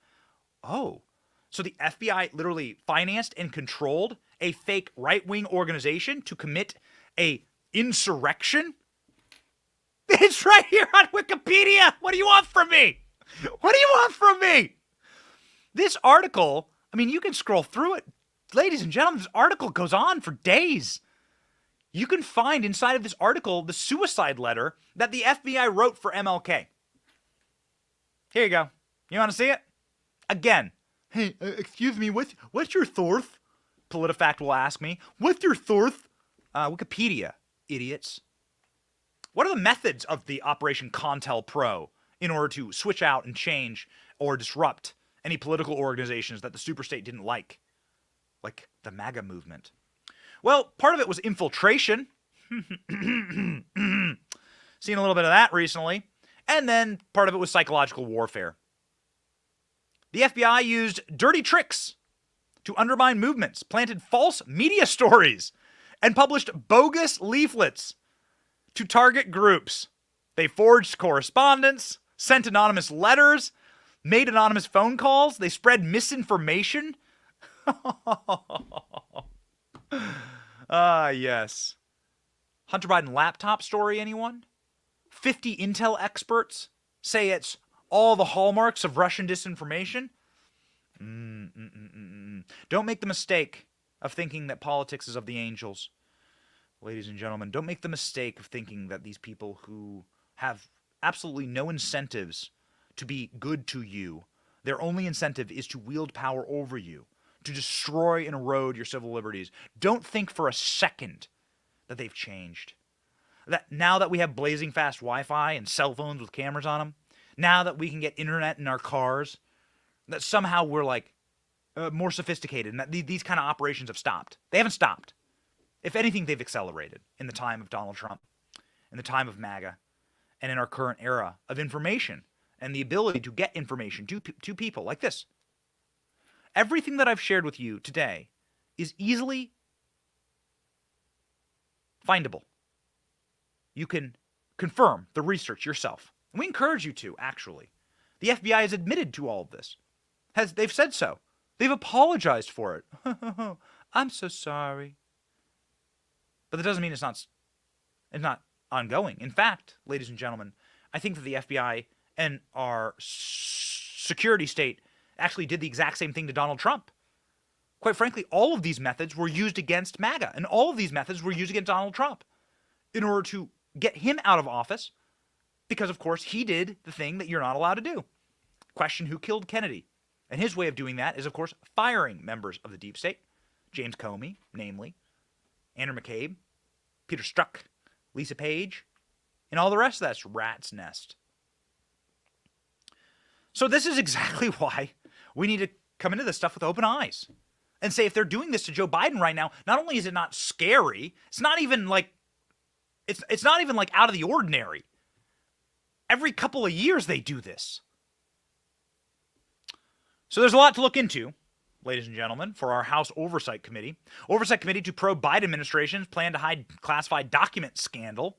Oh, so the FBI literally financed and controlled a fake right-wing organization to commit a insurrection? It's right here on Wikipedia. What do you want from me? What do you want from me? This article, I mean, you can scroll through it. Ladies and gentlemen, this article goes on for days. You can find inside of this article the suicide letter that the FBI wrote for MLK. Here you go. You want to see it? Again. Hey, excuse me, what's your source? PolitiFact will ask me. What's your source? Wikipedia, idiots. What are the methods of the Operation COINTELPRO in order to switch out and change or disrupt any political organizations that the superstate didn't like the MAGA movement? Well, part of it was infiltration. Seen a little bit of that recently. And then part of it was psychological warfare. The FBI used dirty tricks to undermine movements, planted false media stories, and published bogus leaflets to target groups. They forged correspondence, sent anonymous letters, made anonymous phone calls. They spread misinformation. Yes. Hunter Biden laptop story, anyone? 50 intel experts say it's all the hallmarks of Russian disinformation. Don't make the mistake of thinking that politics is of the angels. Ladies and gentlemen, don't make the mistake of thinking that these people who have absolutely no incentives to be good to you, their only incentive is to wield power over you, to destroy and erode your civil liberties. Don't think for a second that they've changed. That now that we have blazing fast Wi-Fi and cell phones with cameras on them, now that we can get internet in our cars, that somehow we're like more sophisticated and that these kind of operations have stopped. They haven't stopped. If anything, they've accelerated in the time of Donald Trump, in the time of MAGA, and in our current era of information and the ability to get information to people like this. Everything that I've shared with you today is easily findable. You can confirm the research yourself. And we encourage you to, actually. The FBI has admitted to all of this. They've said so. They've apologized for it. I'm so sorry. But that doesn't mean it's not ongoing. In fact, ladies and gentlemen, I think that the FBI and our security state actually did the exact same thing to Donald Trump. Quite frankly, all of these methods were used against MAGA, and all of these methods were used against Donald Trump in order to get him out of office because, of course, he did the thing that you're not allowed to do. Question who killed Kennedy. And his way of doing that is, of course, firing members of the deep state. James Comey, namely. Andrew McCabe. Peter Strzok. Lisa Page. And all the rest of that's rat's nest. So this is exactly why we need to come into this stuff with open eyes. And say if they're doing this to Joe Biden right now, not only is it not scary, it's not even like it's not even like out of the ordinary. Every couple of years they do this. So there's a lot to look into, ladies and gentlemen, for our House Oversight Committee. Oversight Committee to probe Biden administration's plan to hide classified document scandal.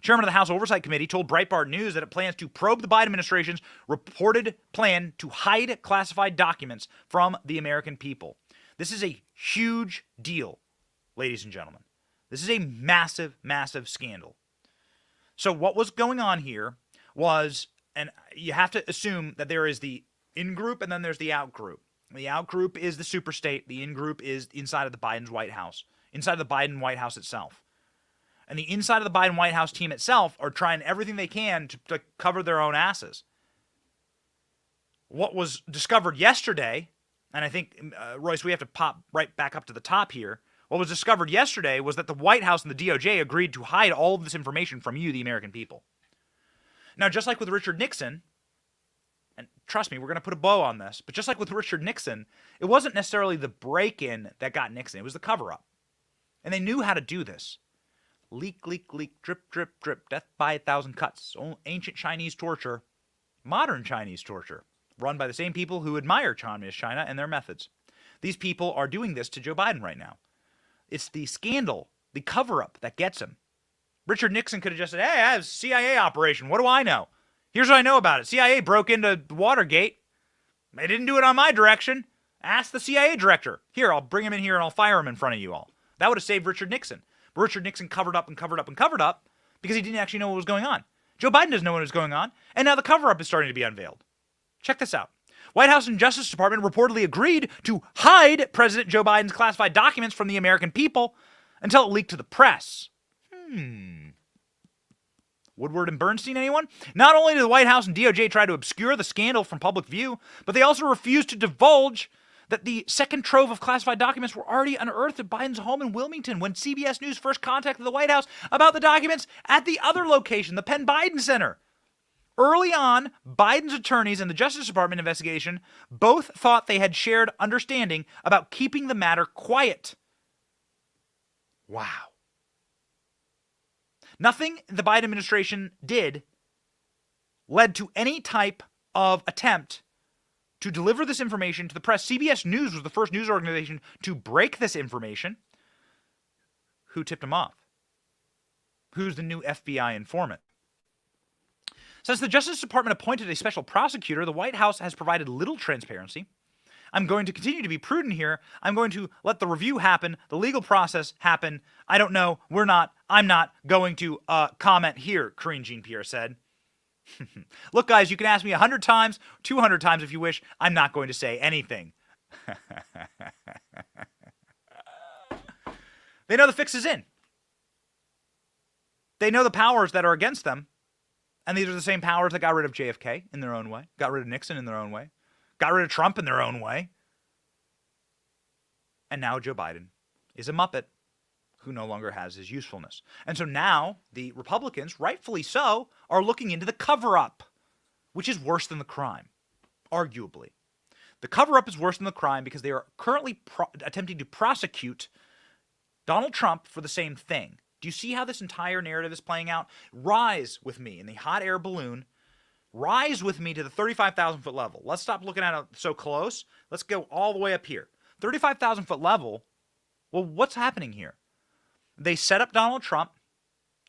Chairman of the House Oversight Committee told Breitbart News that it plans to probe the Biden administration's reported plan to hide classified documents from the American people. This is a huge deal, ladies and gentlemen. This is a massive, massive scandal. So what was going on here was, and you have to assume that there is the in-group and then there's the out-group. The out-group is the superstate. The in-group is inside of the Biden's White House, inside of the Biden White House itself. And the inside of the Biden White House team itself are trying everything they can to cover their own asses. What was discovered yesterday, and I think, Royce, we have to pop right back up to the top here. What was discovered yesterday was that the White House and the DOJ agreed to hide all of this information from you, the American people. Now, just like with Richard Nixon, and trust me, we're going to put a bow on this, but just like with Richard Nixon, it wasn't necessarily the break-in that got Nixon. It was the cover-up. And they knew how to do this. Leak, leak, leak, drip, drip, drip, death by 1,000 cuts. Ancient Chinese torture, modern Chinese torture, run by the same people who admire Communist China and their methods. These people are doing this to Joe Biden right now. It's the scandal, the cover-up that gets him. Richard Nixon could have just said, hey, I have a CIA operation. What do I know? Here's what I know about it. CIA broke into Watergate. They didn't do it on my direction. Ask the CIA director. Here, I'll bring him in here and I'll fire him in front of you all. That would have saved Richard Nixon. But Richard Nixon covered up and covered up and covered up because he didn't actually know what was going on. Joe Biden doesn't know what was going on, and now the cover-up is starting to be unveiled. Check this out. White House and Justice Department reportedly agreed to hide President Joe Biden's classified documents from the American people until it leaked to the press. Woodward and Bernstein, anyone? Not only did the White House and DOJ try to obscure the scandal from public view, but they also refused to divulge that the second trove of classified documents were already unearthed at Biden's home in Wilmington when CBS News first contacted the White House about the documents at the other location, the Penn Biden Center. Early on, Biden's attorneys and the Justice Department investigation both thought they had shared understanding about keeping the matter quiet. Wow. Nothing the Biden administration did led to any type of attempt to deliver this information to the press. CBS News was the first news organization to break this information. Who tipped him off? Who's the new FBI informant? Since the Justice Department appointed a special prosecutor, the White House has provided little transparency. I'm going to continue to be prudent here. I'm going to let the review happen, the legal process happen. I don't know. I'm not going to comment here, Karine Jean-Pierre said. Look, guys, you can ask me 100 times, 200 times if you wish. I'm not going to say anything. They know the fix is in. They know the powers that are against them. And these are the same powers that got rid of JFK in their own way, got rid of Nixon in their own way, got rid of Trump in their own way. And now Joe Biden is a Muppet who no longer has his usefulness. And so now the Republicans, rightfully so, are looking into the cover-up, which is worse than the crime, arguably. The cover-up is worse than the crime because they are currently attempting to prosecute Donald Trump for the same thing. Do you see how this entire narrative is playing out? Rise with me in the hot air balloon. Rise with me to the 35,000-foot level. Let's stop looking at it so close. Let's go all the way up here. 35,000-foot level. Well, what's happening here? They set up Donald Trump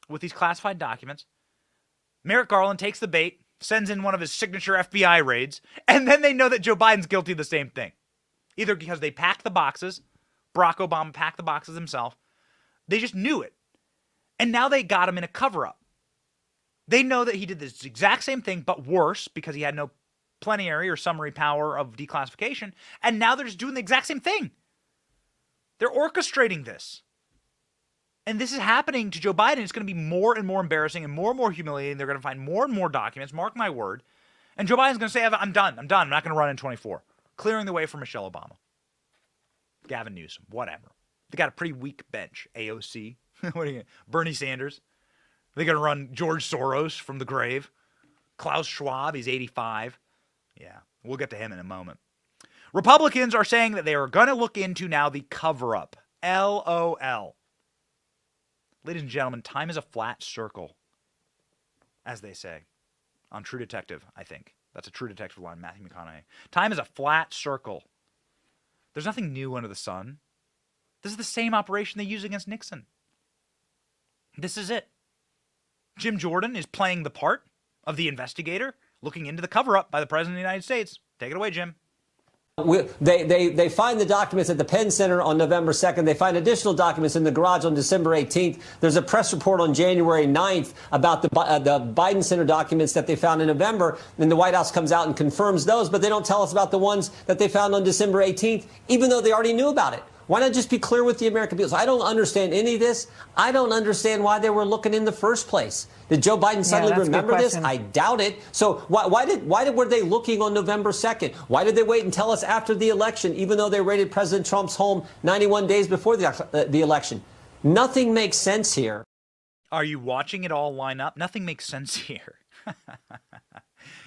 with these classified documents. Merrick Garland takes the bait, sends in one of his signature FBI raids, and then they know that Joe Biden's guilty of the same thing. Either because they packed the boxes, Barack Obama packed the boxes himself. They just knew it. And now they got him in a cover-up. They know that he did this exact same thing, but worse, because he had no plenary or summary power of declassification. And now they're just doing the exact same thing. They're orchestrating this. And this is happening to Joe Biden. It's going to be more and more embarrassing and more humiliating. They're going to find more and more documents, mark my word. And Joe Biden's going to say, I'm done. I'm not going to run in 24. Clearing the way for Michelle Obama. Gavin Newsom, whatever. They got a pretty weak bench. AOC. What are you? Bernie Sanders. They're going to run George Soros from the grave. Klaus Schwab, he's 85. Yeah, we'll get to him in a moment. Republicans are saying that they are going to look into now the cover-up. LOL. Ladies and gentlemen, time is a flat circle, as they say on True Detective, I think. That's a True Detective line, Matthew McConaughey. Time is a flat circle. There's nothing new under the sun. This is the same operation they used against Nixon. This is it. Jim Jordan is playing the part of the investigator looking into the cover-up by the President of the United States. Take it away, Jim. They find the documents at the Penn Center on November 2nd. They find additional documents in the garage on December 18th. There's a press report on January 9th about the Biden Center documents that they found in November. Then the White House comes out and confirms those, but they don't tell us about the ones that they found on December 18th, even though they already knew about it. Why not just be clear with the American people? So I don't understand any of this. I don't understand why they were looking in the first place. Did Joe Biden suddenly remember this? I doubt it. So why were they looking on November 2nd? Why did they wait and tell us after the election, even though they raided President Trump's home 91 days before the election? Nothing makes sense here. Are you watching it all line up? Nothing makes sense here.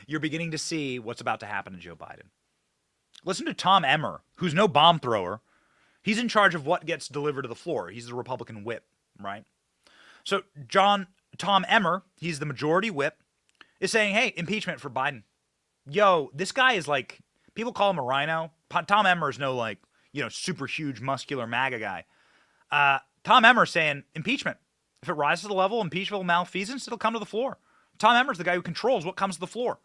You're beginning to see what's about to happen to Joe Biden. Listen to Tom Emmer, who's no bomb thrower. He's in charge of what gets delivered to the floor. He's the Republican whip, right? So Tom Emmer, he's the majority whip, is saying, hey, impeachment for Biden. Yo, this guy is like, people call him a rhino. Tom Emmer is no like, super huge, muscular MAGA guy. Tom Emmer saying impeachment. If it rises to the level of impeachable malfeasance, it'll come to the floor. Tom Emmer's the guy who controls what comes to the floor.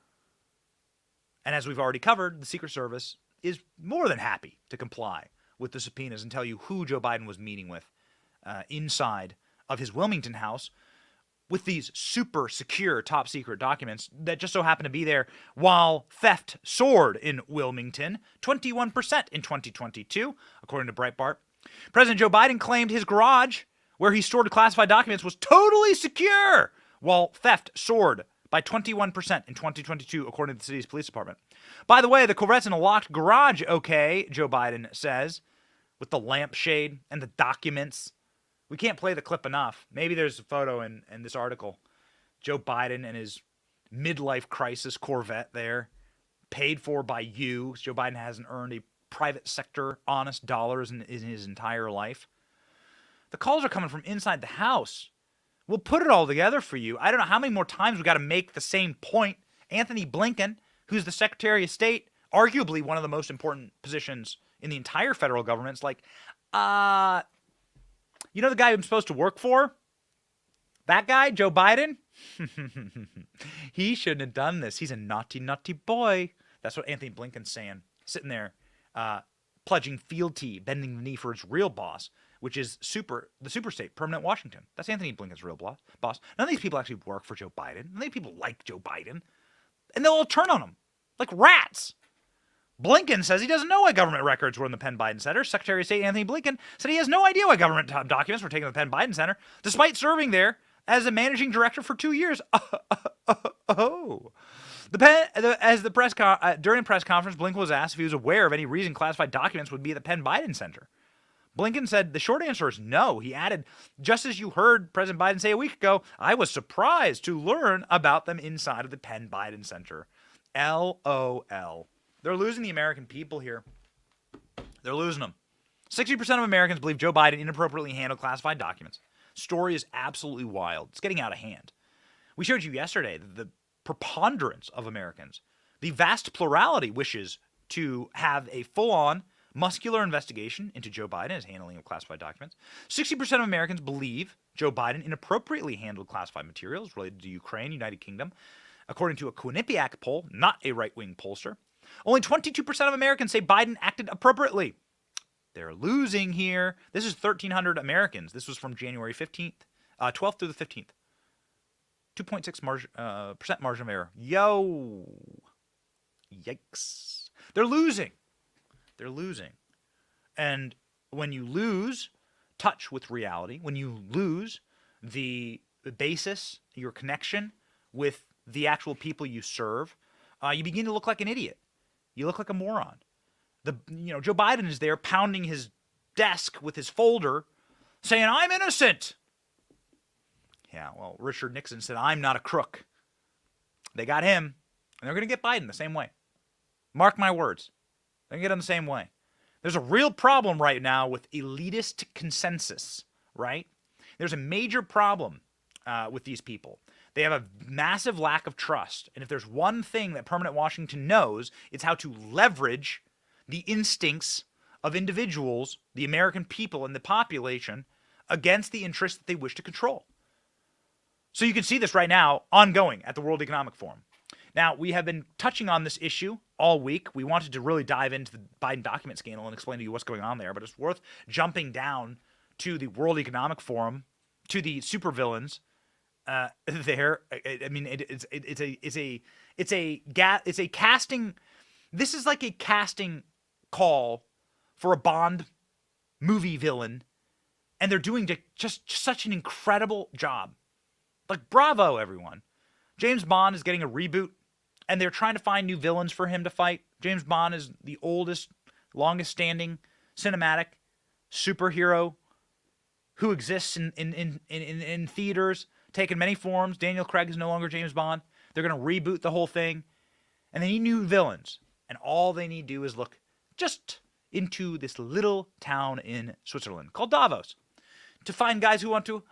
And as we've already covered, the Secret Service is more than happy to comply with the subpoenas and tell you who Joe Biden was meeting with inside of his Wilmington house with these super secure top secret documents that just so happen to be there while theft soared in Wilmington 21% in 2022, according to Breitbart. President Joe Biden claimed his garage, where he stored classified documents, was totally secure, while theft soared by 21% in 2022, according to the city's police department. By the way, the Corvette's in a locked garage, okay, Joe Biden says, with the lampshade and the documents. We can't play the clip enough. Maybe there's a photo in this article. Joe Biden and his midlife crisis Corvette there, paid for by you. Joe Biden hasn't earned a private sector honest dollars in his entire life. The calls are coming from inside the house. We'll put it all together for you. I don't know how many more times we got to make the same point Anthony Blinken, who's the Secretary of State, arguably one of the most important positions in the entire federal government, is like, you know the guy I'm supposed to work for? That guy, Joe Biden? He shouldn't have done this. He's a naughty, naughty boy. That's what Anthony Blinken's saying. Sitting there, pledging fealty, bending the knee for his real boss, which is the super state, permanent Washington. That's Anthony Blinken's real boss. None of these people actually work for Joe Biden. None of these people like Joe Biden. And they'll all turn on him like rats. Blinken says he doesn't know why government records were in the Penn Biden Center. Secretary of State Anthony Blinken said he has no idea why government documents were taken to the Penn Biden Center, despite serving there as a managing director for 2 years. During a press conference, Blinken was asked if he was aware of any reason classified documents would be at the Penn Biden Center. Blinken said the short answer is no. He added, just as you heard President Biden say a week ago, I was surprised to learn about them inside of the Penn Biden Center. LOL. They're losing the American people here. They're losing them. 60% of Americans believe Joe Biden inappropriately handled classified documents. Story is absolutely wild. It's getting out of hand. We showed you yesterday that the preponderance of Americans, the vast plurality, wishes to have a full-on muscular investigation into Joe Biden and his handling of classified documents. 60% of Americans believe Joe Biden inappropriately handled classified materials related to Ukraine, United Kingdom, according to a Quinnipiac poll, not a right-wing pollster. Only 22% of Americans say Biden acted appropriately. They're losing here. This is 1,300 Americans. This was from January 12th through the 15th. 2.6% margin of error. Yo. Yikes. They're losing. They're losing. And when you lose touch with reality, when you lose the basis, your connection with the actual people you serve, you begin to look like an idiot. You look like a moron. Joe Biden is there pounding his desk with his folder saying, I'm innocent. Yeah, well, Richard Nixon said, I'm not a crook. They got him, and they're going to get Biden the same way. Mark my words. They're going to get him the same way. There's a real problem right now with elitist consensus, right? There's a major problem with these people. They have a massive lack of trust. And if there's one thing that permanent Washington knows, it's how to leverage the instincts of individuals, the American people and the population, against the interests that they wish to control. So you can see this right now ongoing at the World Economic Forum. Now, we have been touching on this issue all week. We wanted to really dive into the Biden document scandal and explain to you what's going on there, but it's worth jumping down to the World Economic Forum, to the supervillains there. I mean, it's a casting. This is like a casting call for a Bond movie villain, and they're doing just such an incredible job. Like, bravo, everyone. James Bond is getting a reboot, and they're trying to find new villains for him to fight. James Bond is the oldest, longest-standing cinematic superhero who exists in theaters, taken many forms. Daniel Craig is no longer James Bond. They're going to reboot the whole thing, and they need new villains. And all they need to do is look just into this little town in Switzerland called Davos to find guys who want to...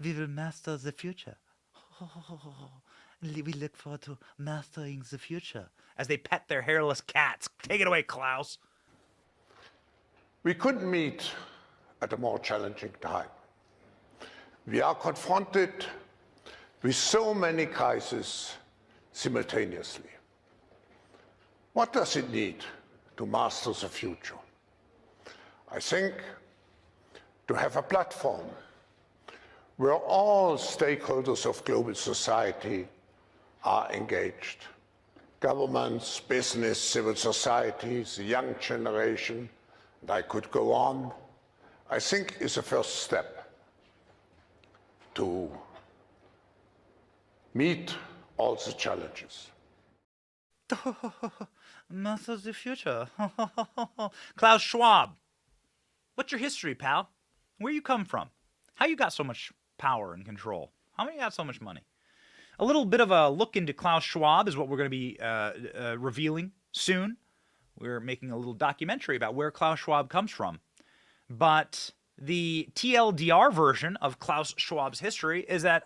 We will master the future. We look forward to mastering the future as they pet their hairless cats. Take it away, Klaus. We couldn't meet at a more challenging time. We are confronted with so many crises simultaneously. What does it need to master the future? I think to have a platform where all stakeholders of global society are engaged. Governments, business, civil society, the young generation, and I could go on, I think is a first step to meet all the challenges. Master the future. Klaus Schwab. What's your history, pal? Where you come from? How you got so much power and control? How you got so much money? A little bit of a look into Klaus Schwab is what we're going to be revealing soon. We're making a little documentary about where Klaus Schwab comes from. But the TLDR version of Klaus Schwab's history is that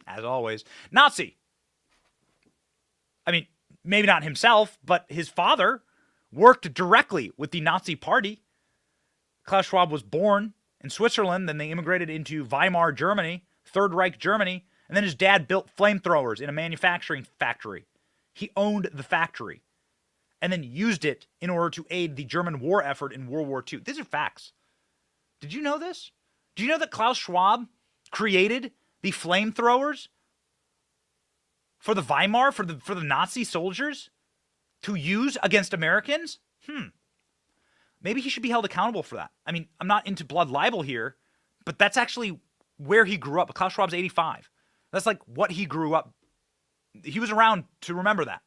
as always. Nazi. I mean, maybe not himself, but his father worked directly with the Nazi Party. Klaus Schwab was born in Switzerland, then they immigrated into Weimar, Germany, Third Reich Germany, and then his dad built flamethrowers in a manufacturing factory. He owned the factory and then used it in order to aid the German war effort in World War II. These are facts. Did you know this? Do you know that Klaus Schwab created the flamethrowers for the Weimar, for the Nazi soldiers to use against Americans? Maybe he should be held accountable for that. I mean, I'm not into blood libel here, but that's actually where he grew up. Klaus Schwab's 85. That's like what he grew up. He was around to remember that.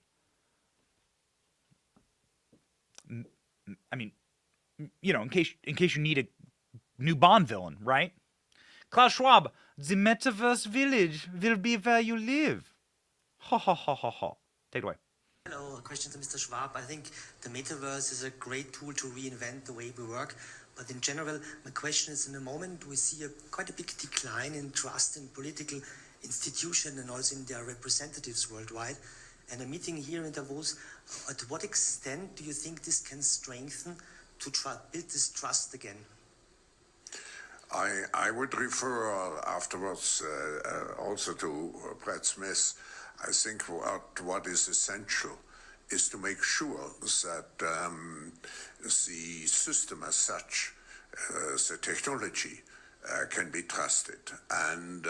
I mean, you know, in case you need a new Bond villain, right? Klaus Schwab, the metaverse village will be where you live. Ha ha ha ha ha. Take it away. Hello, a question to Mr. Schwab. I think the metaverse is a great tool to reinvent the way we work. But in general, my question is, in the moment we see quite a big decline in trust in political institutions and also in their representatives worldwide. And a meeting here in Davos, at what extent do you think this can strengthen to build this trust again? I would refer afterwards also to Brad Smith. I think what is essential is to make sure that the system as such, the technology, can be trusted. And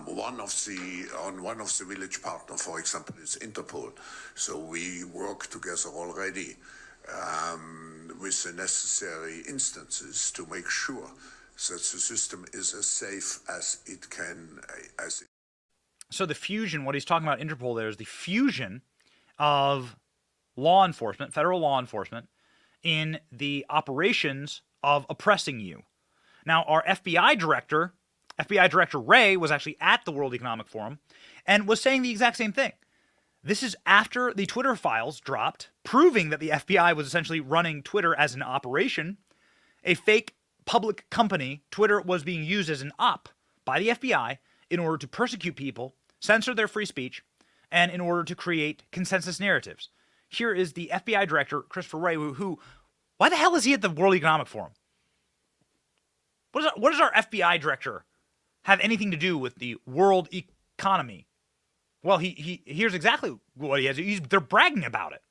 one of the village partners, for example, is Interpol. So we work together already with the necessary instances to make sure that the system is as safe as it can. So the fusion, what he's talking about Interpol there, is the fusion of law enforcement, federal law enforcement, in the operations of oppressing you. Now, our FBI Director Wray, was actually at the World Economic Forum and was saying the exact same thing. This is after the Twitter files dropped, proving that the FBI was essentially running Twitter as an operation. A fake public company, Twitter, was being used as an op by the FBI in order to persecute people, censor their free speech, and in order to create consensus narratives. Here is the FBI Director, Christopher Wray, who why the hell is he at the World Economic Forum? What does our FBI Director have anything to do with the world economy? Well, here's exactly what he has. They're bragging about it.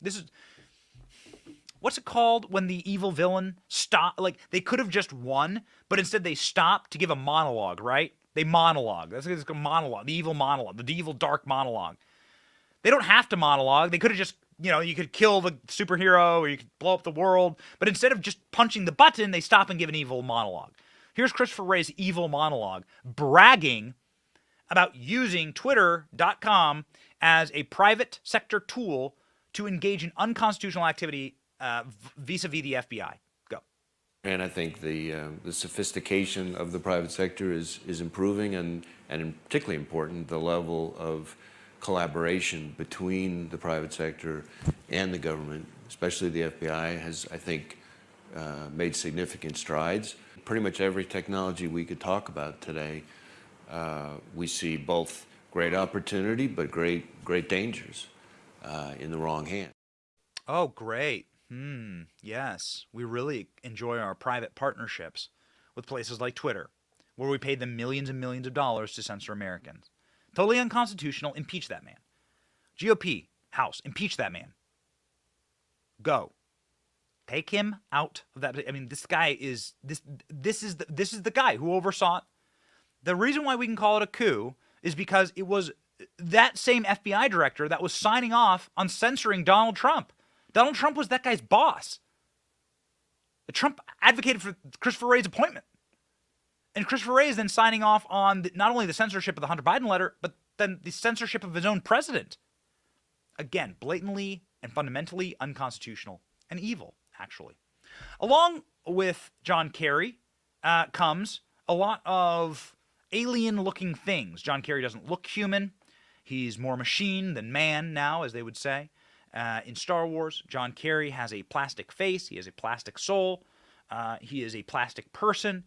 This is, what's it called when the evil villain like they could have just won, but instead they stopped to give a monologue, right? They monologue. That's a monologue, the evil dark monologue. They don't have to monologue. They could have just, you could kill the superhero or you could blow up the world, but instead of just punching the button, they stop and give an evil monologue. Here's Christopher Wray's evil monologue, bragging about using Twitter.com as a private sector tool to engage in unconstitutional activity vis-a-vis the FBI. Go. And I think the sophistication of the private sector is improving, and particularly important, the level of collaboration between the private sector and the government, especially the FBI, has, I think, made significant strides. Pretty much every technology we could talk about today, we see both great opportunity but great dangers in the wrong hand. Oh, great. Yes. We really enjoy our private partnerships with places like Twitter, where we paid them millions and millions of dollars to censor Americans. Totally unconstitutional. Impeach that man. GOP, House, impeach that man. Go. Take him out of that. I mean, this guy is this is the guy who oversaw it. The reason why we can call it a coup is because it was that same FBI director that was signing off on censoring Donald Trump. Donald Trump was that guy's boss. Trump advocated for Christopher Wray's appointment. And Christopher Wray is then signing off on not only the censorship of the Hunter Biden letter, but then the censorship of his own president. Again, blatantly and fundamentally unconstitutional and evil, actually. Along with John Kerry comes a lot of alien-looking things. John Kerry doesn't look human. He's more machine than man now, as they would say. In Star Wars, John Kerry has a plastic face. He has a plastic soul. He is a plastic person.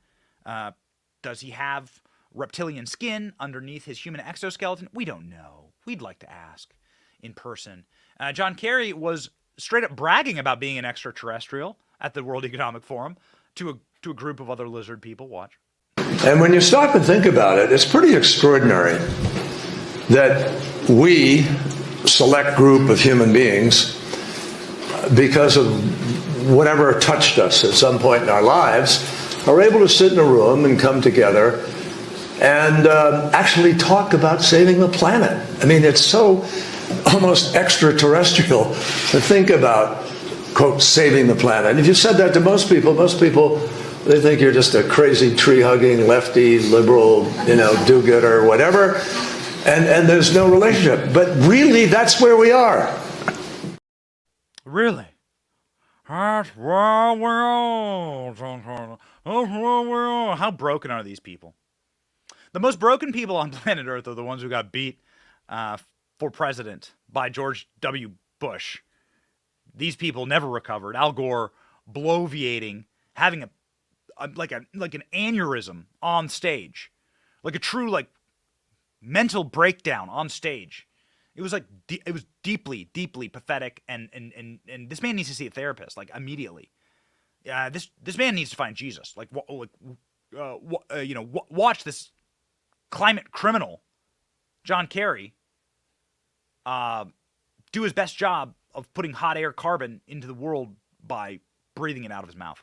Does he have reptilian skin underneath his human exoskeleton? We don't know. We'd like to ask in person. John Kerry was straight up bragging about being an extraterrestrial at the World Economic Forum to a group of other lizard people. Watch. And when you stop and think about it, it's pretty extraordinary that we, select group of human beings, because of whatever touched us at some point in our lives, are able to sit in a room and come together and actually talk about saving the planet. I mean, it's so almost extraterrestrial to think about, quote, saving the planet. And if you said that to most people, they think you're just a crazy tree-hugging, lefty, liberal, do-gooder, whatever, and there's no relationship. But really, that's where we are. Really? That's where we are. How broken are these people? The most broken people on planet Earth are the ones who got beat for president by George W. Bush. These people never recovered. Al Gore bloviating, having like an aneurysm on stage, like a true mental breakdown on stage. It was it was deeply pathetic, and this man needs to see a therapist immediately. This man needs to find Jesus. Watch this climate criminal, John Kerry, do his best job of putting hot air carbon into the world by breathing it out of his mouth.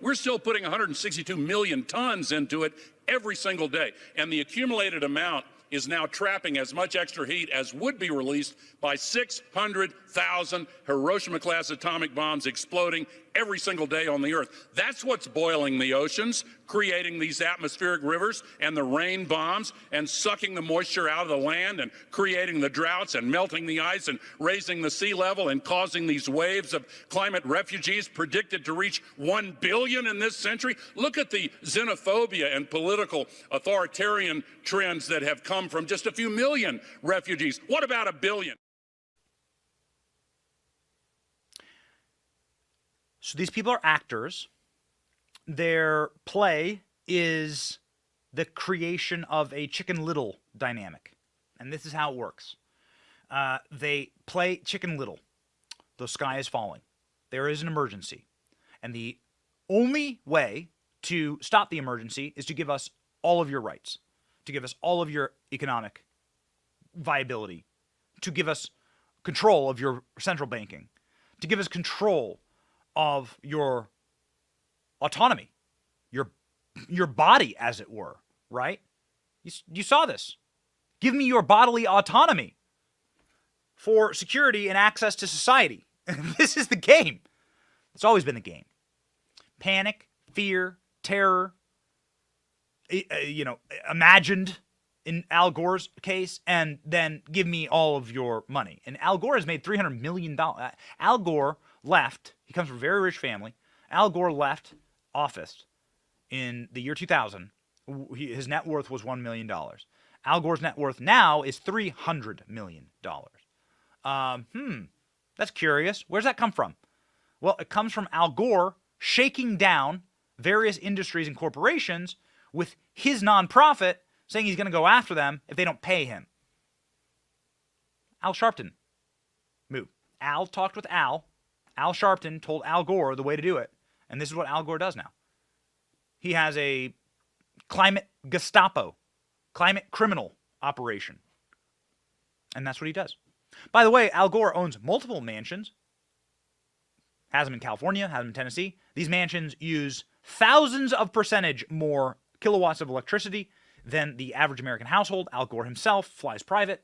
We're still putting 162 million tons into it every single day, and the accumulated amount is now trapping as much extra heat as would be released by 600,000 Hiroshima-class atomic bombs exploding every single day on the Earth. That's what's boiling the oceans, creating these atmospheric rivers and the rain bombs, and sucking the moisture out of the land, and creating the droughts, and melting the ice, and raising the sea level, and causing these waves of climate refugees predicted to reach 1 billion in this century. Look at the xenophobia and political authoritarian trends that have come from just a few million refugees. What about 1 billion? So these people are actors. Their play is the creation of a Chicken Little dynamic. And this is how it works. They play Chicken Little. The sky is falling. There is an emergency. And the only way to stop the emergency is to give us all of your rights, to give us all of your economic viability, to give us control of your central banking, to give us control of your autonomy, your body, as it were, right? You saw this. Give me your bodily autonomy for security and access to society. This is the game. It's always been the game. Panic, fear, terror, imagined in Al Gore's case, and then give me all of your money. And Al Gore has made $300 million. Al Gore left. He comes from a very rich family. Al Gore left office in the year 2000. His net worth was $1 million. Al Gore's net worth now is $300 million. That's curious. Where's that come from? Well, it comes from Al Gore shaking down various industries and corporations with his nonprofit, saying he's going to go after them if they don't pay him. Al Sharpton. Move. Al talked with Al. Al Sharpton told Al Gore the way to do it. And this is what Al Gore does now. He has a climate Gestapo, climate criminal operation. And that's what he does. By the way, Al Gore owns multiple mansions. Has them in California, has them in Tennessee. These mansions use thousands of percentage more kilowatts of electricity than the average American household. Al Gore himself flies private.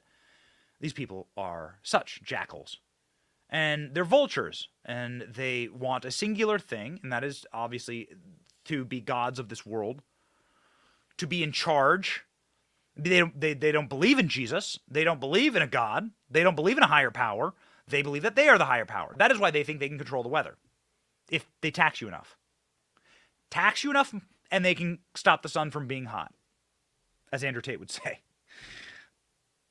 These people are such jackals. And they're vultures, and they want a singular thing, and that is obviously to be gods of this world, to be in charge. They don't believe in Jesus. They don't believe in a God. They don't believe in a higher power. They believe that they are the higher power. That is why they think they can control the weather, if they tax you enough. Tax you enough, and they can stop the sun from being hot, as Andrew Tate would say.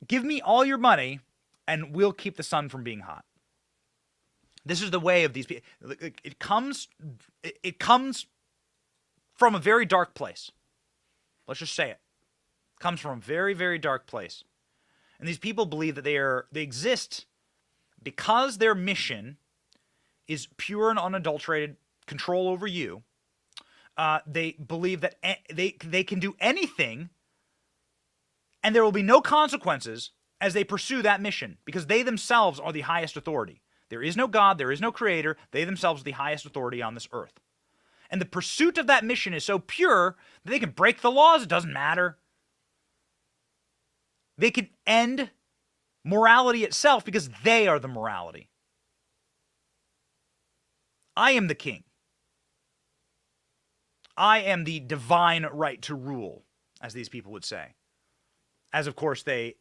Give me all your money, and we'll keep the sun from being hot. This is the way of these people. It comes from a very dark place. let's just say it, comes from a very, very dark place. And these people believe that they exist because their mission is pure and unadulterated control over you. They believe that they can do anything and there will be no consequences as they pursue that mission because they themselves are the highest authority. There is no God, there is no creator. They themselves are the highest authority on this earth. And the pursuit of that mission is so pure that they can break the laws. It doesn't matter. They can end morality itself because they are the morality. I am the king. I am the divine right to rule, as these people would say. As, of course, they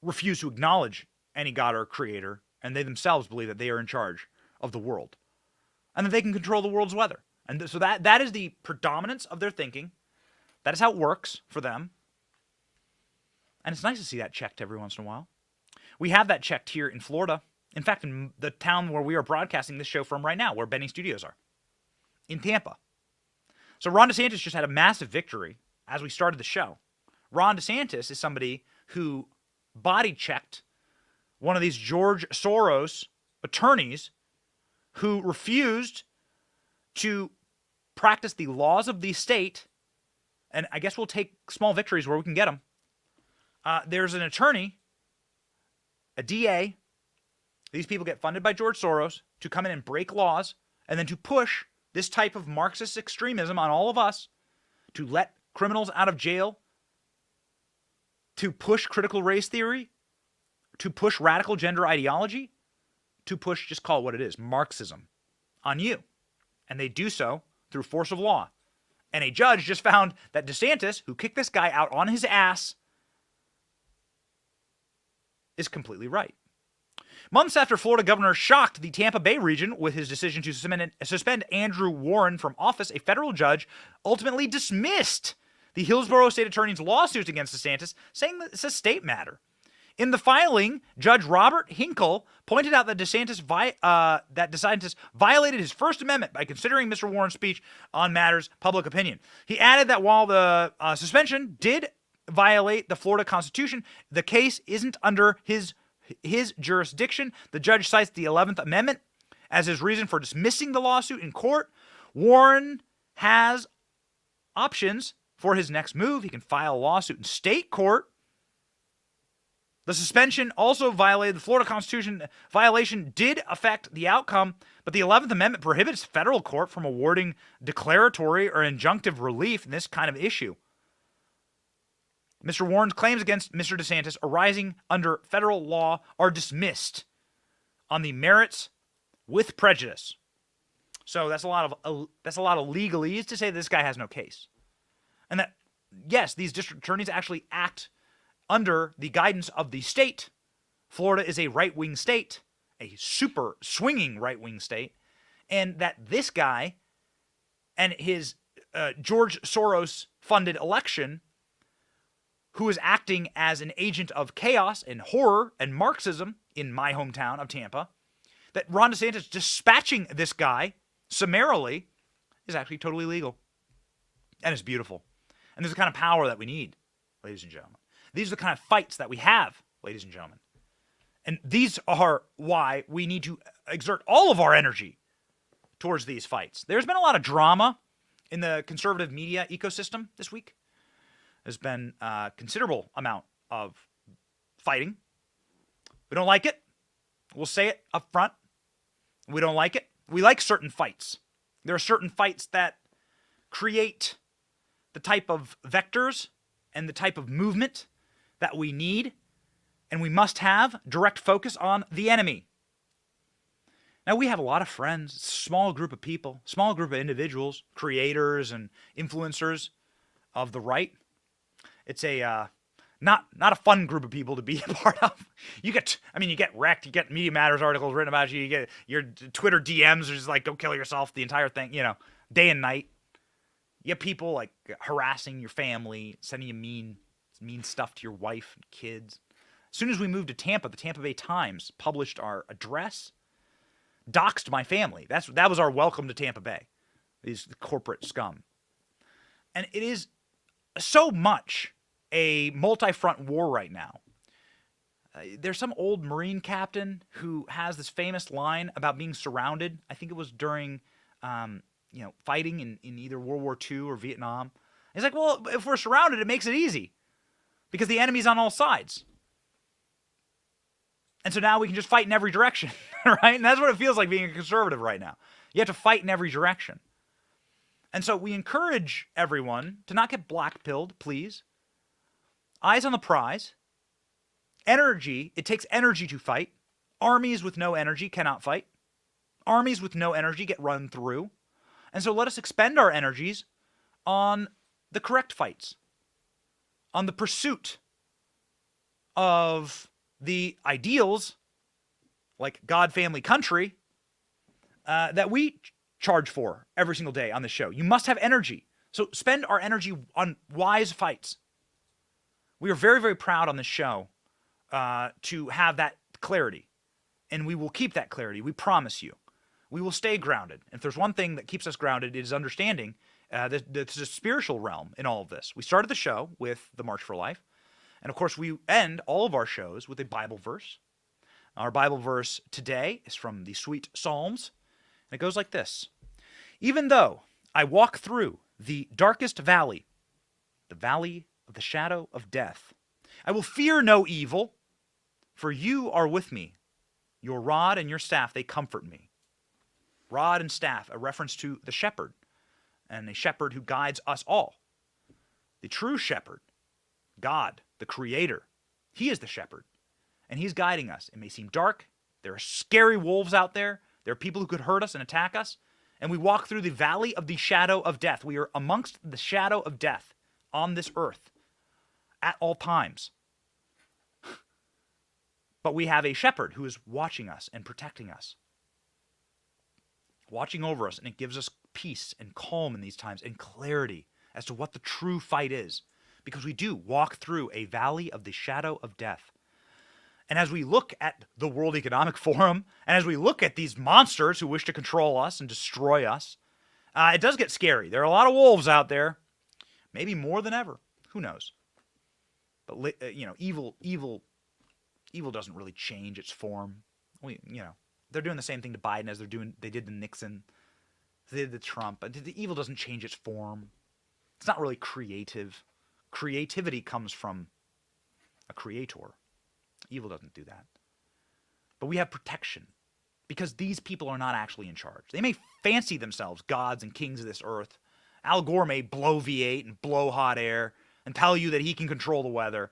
refuse to acknowledge any God or creator, and they themselves believe that they are in charge of the world, and that they can control the world's weather. And so that is the predominance of their thinking. That is how it works for them. And it's nice to see that checked every once in a while. We have that checked here in Florida. In fact, in the town where we are broadcasting this show from right now, where Benny Studios are, in Tampa. So Ron DeSantis just had a massive victory as we started the show. Ron DeSantis is somebody who body-checked one of these George Soros attorneys who refused to practice the laws of the state, and I guess we'll take small victories where we can get them. There's an attorney, a DA. These people get funded by George Soros to come in and break laws and then to push this type of Marxist extremism on all of us, to let criminals out of jail, to push critical race theory, to push radical gender ideology, to push, just call it what it is, Marxism on you. And they do so through force of law. And a judge just found that DeSantis, who kicked this guy out on his ass, is completely right. Months after Florida governor shocked the Tampa Bay region with his decision to suspend Andrew Warren from office, a federal judge ultimately dismissed the Hillsborough state attorney's lawsuit against DeSantis, saying that it's a state matter. In the filing, Judge Robert Hinkle pointed out that DeSantis violated his First Amendment by considering Mr. Warren's speech on matters public opinion. He added that while the suspension did violate the Florida Constitution, the case isn't under his jurisdiction. The judge cites the 11th Amendment as his reason for dismissing the lawsuit in court. Warren has options for his next move. He can file a lawsuit in state court. The suspension also violated the Florida Constitution. Violation did affect the outcome, but the 11th Amendment prohibits federal court from awarding declaratory or injunctive relief in this kind of issue. Mr. Warren's claims against Mr. DeSantis arising under federal law are dismissed on the merits with prejudice. So that's a lot of legalese to say that this guy has no case. And that, yes, these district attorneys actually act under the guidance of the state. Florida is a right-wing state, a super swinging right-wing state, and that this guy and his George Soros-funded election, who is acting as an agent of chaos and horror and Marxism in my hometown of Tampa, that Ron DeSantis dispatching this guy summarily is actually totally legal. And it's beautiful. And there's the kind of power that we need, ladies and gentlemen. These are the kind of fights that we have, ladies and gentlemen. And these are why we need to exert all of our energy towards these fights. There's been a lot of drama in the conservative media ecosystem this week. There's been a considerable amount of fighting. We don't like it. We'll say it up front. We don't like it. We like certain fights. There are certain fights that create the type of vectors and the type of movement that we need, and we must have direct focus on the enemy. Now, we have a lot of friends, small group of people, small group of individuals, creators and influencers of the right. It's a not a fun group of people to be a part of. You get wrecked. You get Media Matters articles written about you. You get your Twitter DMs are just like, go kill yourself, the entire thing, day and night. You get people like harassing your family, sending you mean stuff to your wife and kids. As soon as we moved to Tampa, the Tampa Bay Times published our address, doxed my family. That was our welcome to Tampa Bay, these corporate scum. And it is so much a multi-front war right now. There's some old Marine captain who has this famous line about being surrounded. I think it was during, fighting in either World War II or Vietnam. He's like, well, if we're surrounded, it makes it easy because the enemy's on all sides. And so now we can just fight in every direction, right? And that's what it feels like being a conservative right now. You have to fight in every direction. And so we encourage everyone to not get black-pilled, please. Eyes on the prize. Energy, it takes energy to fight. Armies with no energy cannot fight. Armies with no energy get run through. And so let us expend our energies on the correct fights, on the pursuit of the ideals like God, family, country that we charge for every single day on this show. You must have energy. So spend our energy on wise fights. We are very, very proud on this show to have that clarity. And we will keep that clarity. We promise you. We will stay grounded. If there's one thing that keeps us grounded, it is understanding that there's a spiritual realm in all of this. We started the show with the March for Life. And of course, we end all of our shows with a Bible verse. Our Bible verse today is from the Sweet Psalms. And it goes like this. Even though I walk through the darkest valley, the valley of the shadow of death, I will fear no evil, for you are with me. Your rod and your staff, they comfort me. Rod and staff, a reference to the shepherd, and a shepherd who guides us all. The true shepherd, God, the creator, he is the shepherd, and he's guiding us. It may seem dark. There are scary wolves out there. There are people who could hurt us and attack us, and we walk through the valley of the shadow of death. We are amongst the shadow of death on this earth at all times. But we have a shepherd who is watching us and protecting us, watching over us, and it gives us peace and calm in these times and clarity as to what the true fight is, because we do walk through a valley of the shadow of death. And as we look at the World Economic Forum, and as we look at these monsters who wish to control us and destroy us, it does get scary. There are a lot of wolves out there, maybe more than ever. Who knows? But evil doesn't really change its form. They're doing the same thing to Biden as they did to Nixon, they did to Trump. But the evil doesn't change its form. It's not really creative. Creativity comes from a creator. Evil doesn't do that. But we have protection because these people are not actually in charge. They may fancy themselves gods and kings of this earth. Al Gore may blow V8 and blow hot air and tell you that he can control the weather.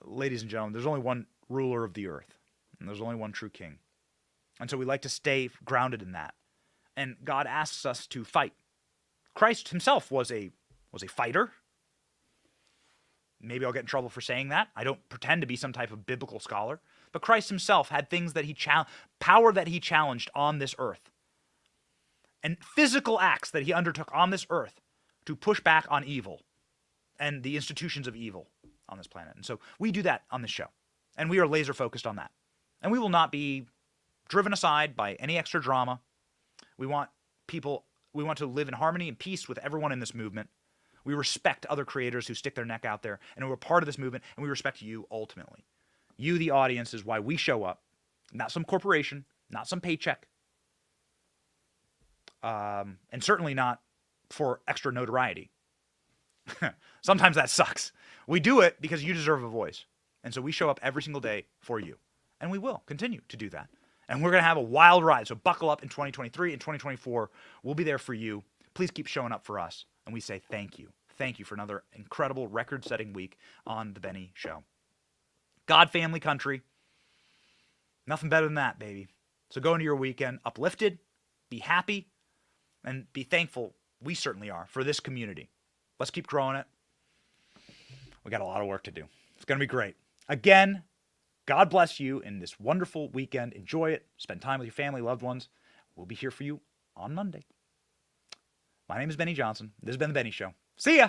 Ladies and gentlemen, there's only one ruler of the earth, and there's only one true king. And so we like to stay grounded in that. And God asks us to fight. Christ himself was a fighter. Maybe I'll get in trouble for saying that. I don't pretend to be some type of biblical scholar. But Christ himself had things that power that he challenged on this earth. And physical acts that he undertook on this earth to push back on evil and the institutions of evil on this planet. And so we do that on this show. And we are laser focused on that. And we will not be driven aside by any extra drama. We want to live in harmony and peace with everyone in this movement. We respect other creators who stick their neck out there and who are part of this movement, and we respect you ultimately. You, the audience, is why we show up. Not some corporation, not some paycheck, and certainly not for extra notoriety. Sometimes that sucks. We do it because you deserve a voice. And so we show up every single day for you. And we will continue to do that. And we're going to have a wild ride. So buckle up in 2023 and 2024. We'll be there for you. Please keep showing up for us. And we say thank you. Thank you for another incredible record-setting week on The Benny Show. God, family, country. Nothing better than that, baby. So go into your weekend uplifted, be happy, and be thankful. We certainly are for this community. Let's keep growing it. We got a lot of work to do. It's going to be great. Again, God bless you in this wonderful weekend. Enjoy it. Spend time with your family, loved ones. We'll be here for you on Monday. My name is Benny Johnson. This has been The Benny Show. See ya.